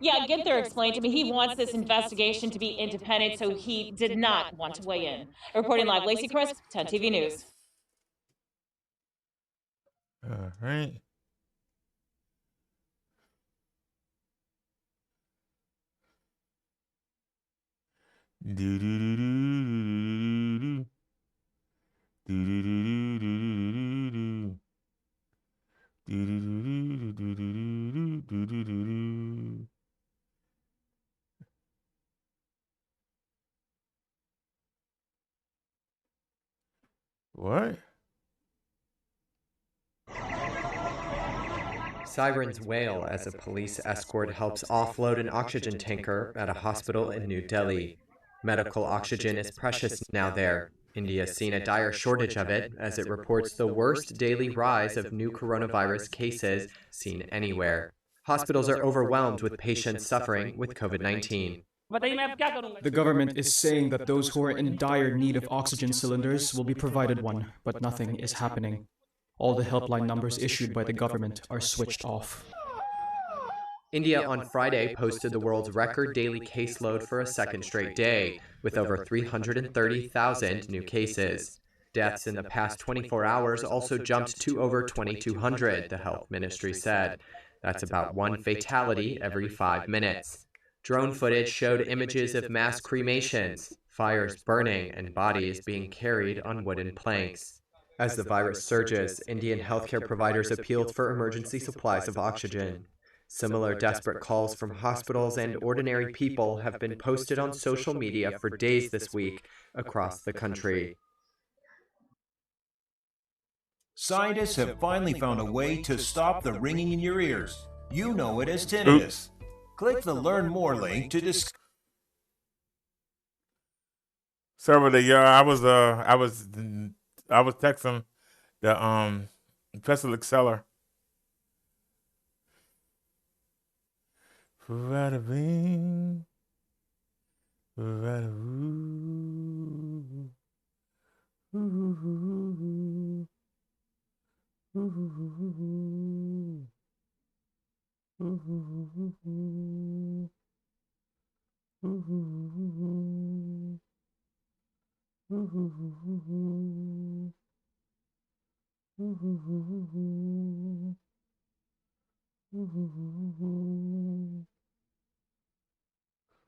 Yeah, Ginther explained to me he wants this investigation to be independent, so he did not want to weigh in. Reporting live, Lacey Chris, 10 TV News. All right. What? Sirens wail as a police escort helps offload an oxygen tanker at a hospital in New Delhi. Medical oxygen is precious now there. India's seen a dire shortage of it as it reports the worst daily rise of new coronavirus cases seen anywhere. Hospitals are overwhelmed with patients suffering with COVID-19. The government is saying that those who are in dire need of oxygen cylinders will be provided one, but nothing is happening. All the helpline numbers issued by the government are switched off. India on Friday posted the world's record daily caseload for a second straight day, with over 330,000 new cases. Deaths in the past 24 hours also jumped to over 2,200, the health ministry said. That's about one fatality every 5 minutes. Drone footage showed images of mass cremations, fires burning, and bodies being carried on wooden planks. As the virus surges, Indian healthcare providers appealed for emergency supplies of oxygen. Similar desperate calls from hospitals and ordinary people have been posted on social media for days this week across the country. Scientists have finally found a way to stop the ringing in your ears. You know it as tinnitus. Click the Learn More link to discover. Sorry, yeah, I was texting the Paselec seller. Bada bing, bada ooh, ooh, ooh, ooh,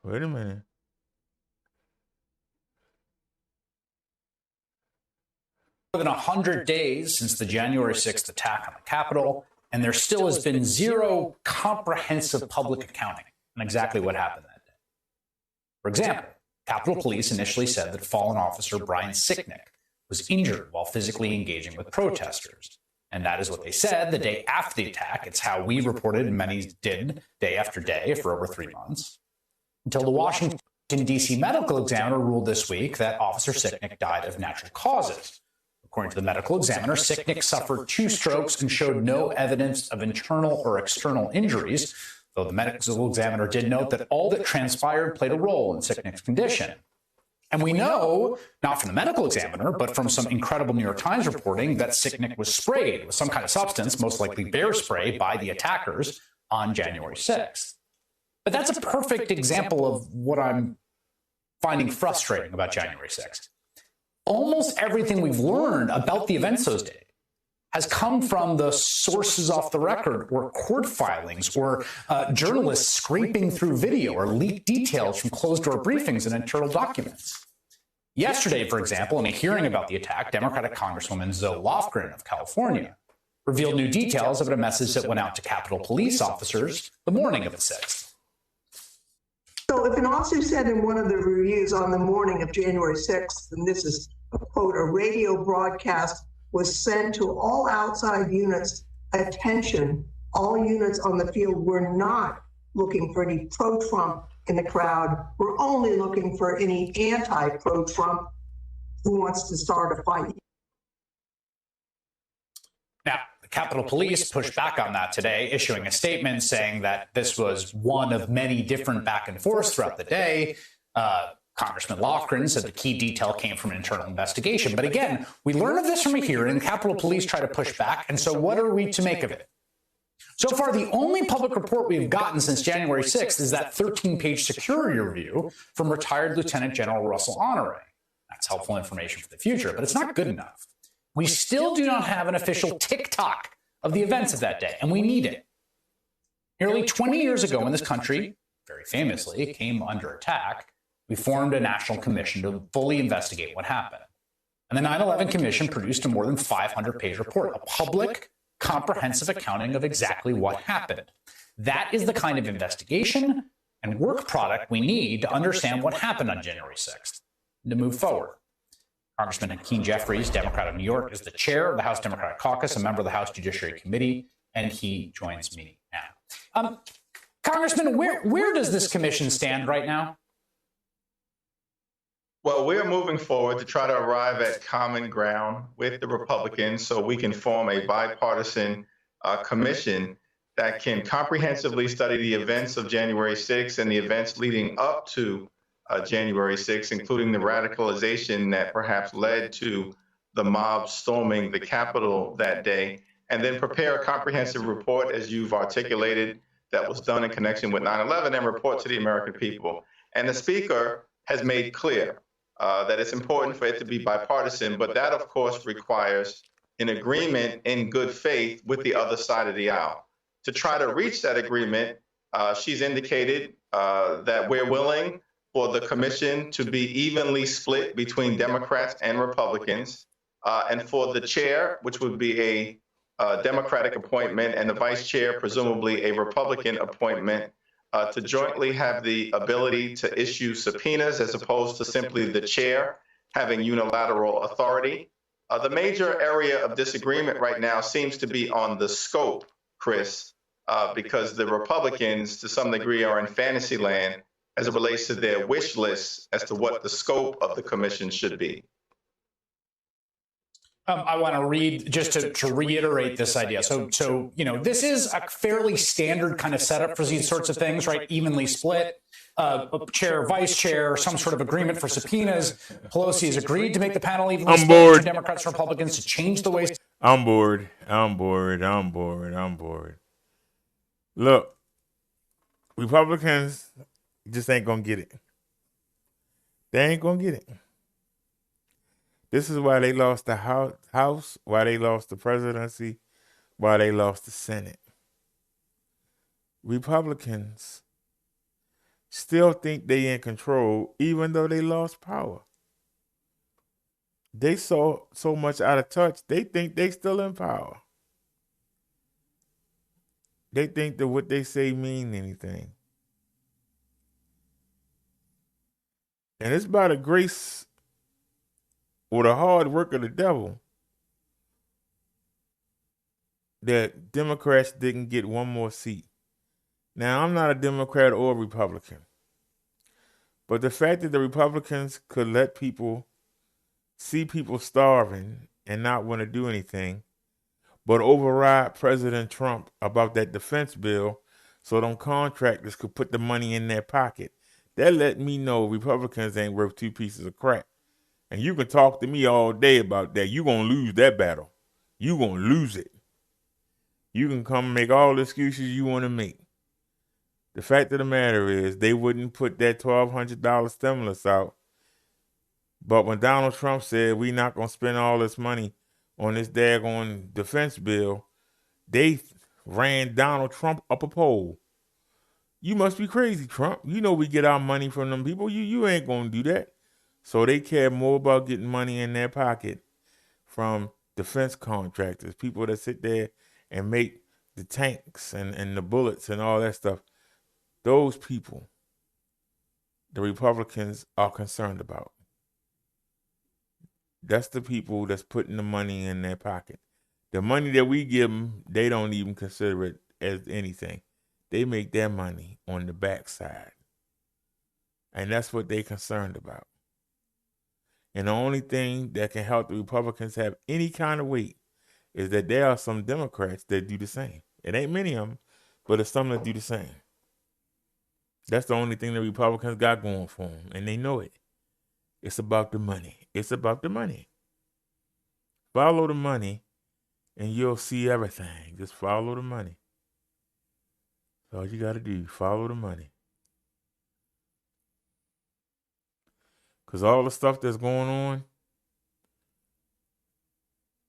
Wait a minute. More than 100 days since the January 6th attack on the Capitol, and there still has been zero comprehensive public accounting on exactly what happened that day. For example, Capitol Police initially said that fallen officer Brian Sicknick was injured while physically engaging with protesters. And that is what they said the day after the attack. It's how we reported, and many did, day after day for over 3 months. Until the Washington, D.C. medical examiner ruled this week that Officer Sicknick died of natural causes. According to the medical examiner, Sicknick suffered 2 strokes and showed no evidence of internal or external injuries, though the medical examiner did note that all that transpired played a role in Sicknick's condition. And we know, not from the medical examiner, but from some incredible New York Times reporting, that Sicknick was sprayed with some kind of substance, most likely bear spray, by the attackers on January 6th. But that's a perfect example of what I'm finding frustrating about January 6th. Almost everything we've learned about the events those days has come from the sources off the record or court filings or journalists scraping through video or leaked details from closed-door briefings and internal documents. Yesterday, for example, in a hearing about the attack, Democratic Congresswoman Zoe Lofgren of California revealed new details about a message that went out to Capitol Police officers the morning of the 6th. So if an officer said in one of the reviews on the morning of January 6th, and this is a quote, a radio broadcast was sent to all outside units, attention, all units on the field were not looking for any pro-Trump in the crowd. We're only looking for any anti-pro-Trump who wants to start a fight. Now, the Capitol Police pushed back on that today, issuing a statement saying that this was one of many different back and forths throughout the day. Congressman Lofgren said the key detail came from an internal investigation. But again, we learn of this from a hearing, and Capitol Police try to push back. And so what are we to make of it? So far, the only public report we've gotten since January 6th is that 13-page security review from retired Lieutenant General Russell Honore. That's helpful information for the future, but it's not good enough. We still do not have an official tick-tock of the events of that day, and we need it. Nearly 20 years ago, when this country, very famously, came under attack, we formed a national commission to fully investigate what happened. And the 9/11 Commission produced a more than 500-page report, a public, comprehensive accounting of exactly what happened. That is the kind of investigation and work product we need to understand what happened on January 6th and to move forward. Congressman Hakeem Jeffries, Democrat of New York, is the chair of the House Democratic Caucus, a member of the House Judiciary Committee, and he joins me now. Congressman, where does this commission stand right now? Well, we are moving forward to try to arrive at common ground with the Republicans so we can form a bipartisan commission that can comprehensively study the events of January 6th and the events leading up to January 6th, including the radicalization that perhaps led to the mob storming the Capitol that day, and then prepare a comprehensive report, as you've articulated, that was done in connection with 9/11 and report to the American people. And the Speaker has made clear that it's important for it to be bipartisan, but that, of course, requires an agreement in good faith with the other side of the aisle. To try to reach that agreement, she's indicated that we're willing for the commission to be evenly split between Democrats and Republicans, and for the chair, which would be a Democratic appointment, and the vice chair, presumably a Republican appointment, to jointly have the ability to issue subpoenas as opposed to simply the chair having unilateral authority. The major area of disagreement right now seems to be on the scope, Chris, because the Republicans, to some degree, are in fantasy land as it relates to their wish list as to what the scope of the commission should be. I want to read just to reiterate this idea. So this is a fairly standard kind of setup for these sorts of things, right? Evenly split, chair, vice chair, some sort of agreement for subpoenas. Pelosi has agreed to make the panel evenly split between Democrats and Republicans to change the ways. I'm bored. Look, Republicans just ain't gonna get it. They ain't gonna get it. This is why they lost the House, why they lost the presidency, why they lost the Senate. Republicans still think they in control, even though they lost power. They saw so much out of touch, they think they still in power. They think that what they say mean anything. And it's by the grace or the hard work of the devil that Democrats didn't get one more seat. Now, I'm not a Democrat or a Republican, but the fact that the Republicans could let people see people starving and not want to do anything, but override President Trump about that defense bill so them contractors could put the money in their pocket, that let me know Republicans ain't worth two pieces of crap. And you can talk to me all day about that. You're going to lose that battle. You're going to lose it. You can come and make all the excuses you want to make. The fact of the matter is they wouldn't put that $1,200 stimulus out. But when Donald Trump said we're not going to spend all this money on this daggone defense bill, they ran Donald Trump up a pole. You must be crazy, Trump. You know we get our money from them people. You ain't going to do that. So they care more about getting money in their pocket from defense contractors, people that sit there and make the tanks and the bullets and all that stuff. Those people, the Republicans are concerned about. That's the people that's putting the money in their pocket. The money that we give them, they don't even consider it as anything. They make their money on the backside. And that's what they're concerned about. And the only thing that can help the Republicans have any kind of weight is that there are some Democrats that do the same. It ain't many of them, but there's some that do the same. That's the only thing the Republicans got going for them, and they know it. It's about the money. It's about the money. Follow the money, and you'll see everything. Just follow the money. That's all you got to do. Follow the money. Because all the stuff that's going on,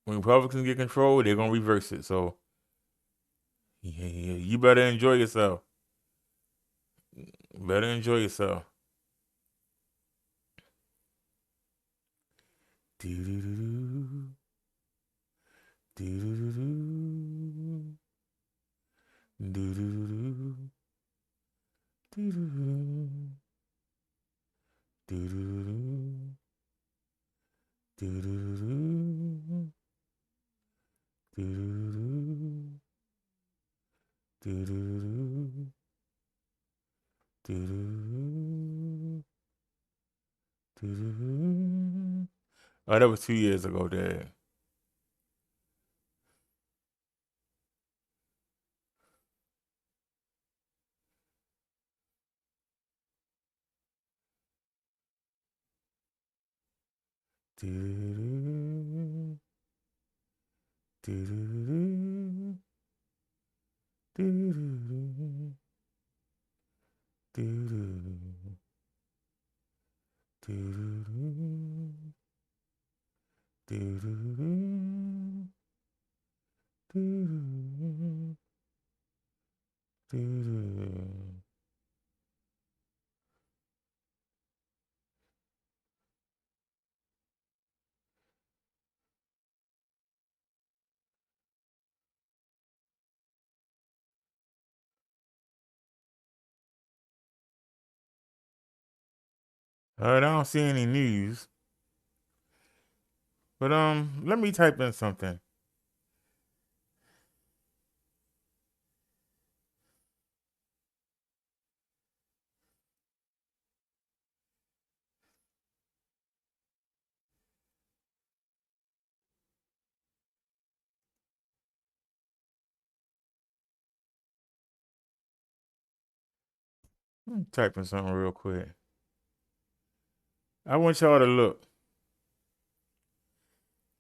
when Republicans get control, they're going to reverse it. So you better enjoy yourself. Better enjoy yourself. Do-do-do-do. Do-do-do-do. Do-do-do-do. Do-do-do. Do-do-do-do. Do-do-do-do. Do-do-do-do. Do-do-do-do. Do-do-do-do. Do-do-do-do. Oh, that was 2 years ago, Dad. Do-do-do. Do-do-do. Do-do-do. Do-do-do. Do-do-do. Do-do-do. Do-do-do. Do-do-do. All right, I don't see any news. But let me type in something. I'm typing something real quick. I want y'all to look.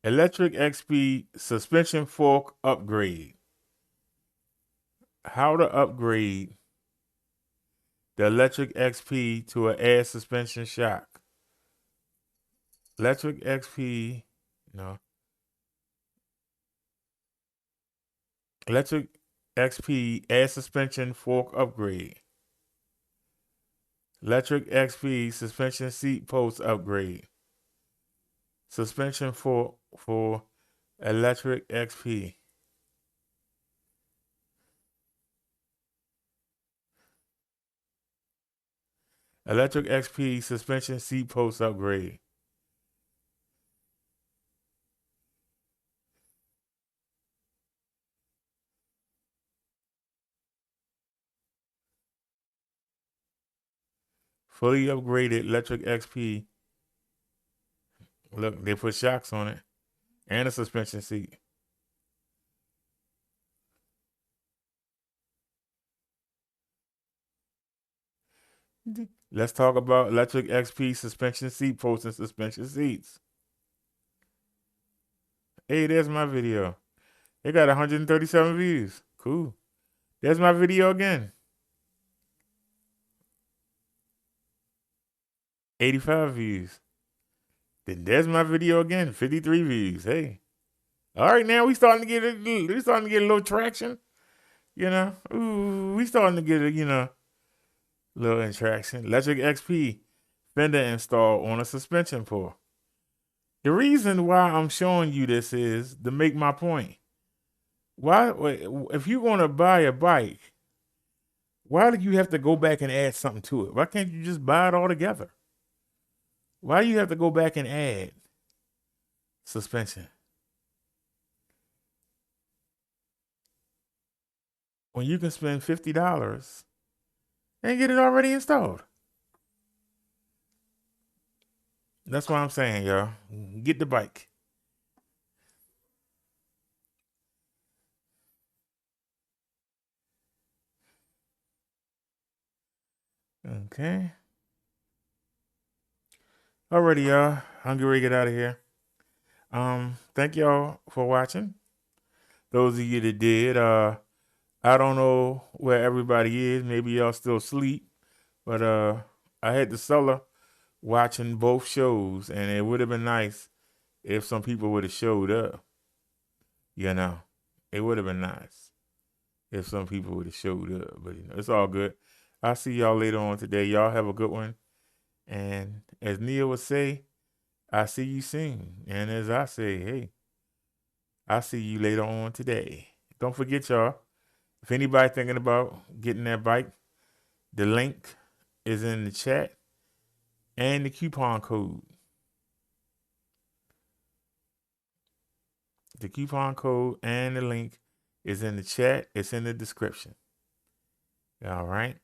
Electric XP suspension fork upgrade. How to upgrade the electric XP to an air suspension shock. Electric XP, no. Electric XP air suspension fork upgrade. Electric XP suspension seat post upgrade. Suspension fork for electric XP. Electric XP suspension seat post upgrade. Fully upgraded electric XP. Look, they put shocks on it and a suspension seat. Let's talk about electric XP suspension seat posts and suspension seats. Hey, there's my video. It got 137 views. Cool. There's my video again. 85 views. Then there's my video again. 53 views. Hey. All right, now we starting to get a little traction. You know, ooh, we starting to get a little interaction. Electric XP fender install on a suspension pull. The reason why I'm showing you this is to make my point. Why, if you're going to buy a bike, why do you have to go back and add something to it? Why can't you just buy it all together? Why do you have to go back and add suspension? When you can spend $50 and get it already installed. That's what I'm saying, y'all. Get the bike. Okay. Alrighty, y'all. I'm getting ready to get out of here. Thank y'all for watching. Those of you that did, I don't know where everybody is. Maybe y'all still asleep. But I had the cellar watching both shows, and it would have been nice if some people would have showed up. You know, it would have been nice if some people would have showed up. But it's all good. I'll see y'all later on today. Y'all have a good one. And as Neil would say, I see you soon. And as I say, hey, I'll see you later on today. Don't forget, y'all, if anybody thinking about getting that bike, the link is in the chat and the coupon code. The coupon code and the link is in the chat. It's in the description. All right.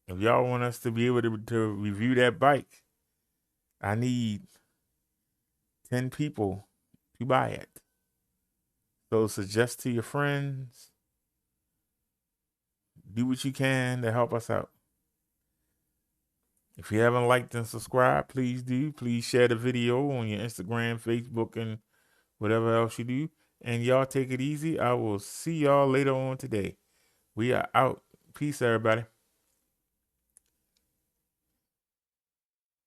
If y'all want us to be able to review that bike, I need 10 people to buy it. So suggest to your friends. Do what you can to help us out. If you haven't liked and subscribed, please do. Please share the video on your Instagram, Facebook, and whatever else you do. And y'all take it easy. I will see y'all later on today. We are out. Peace, everybody.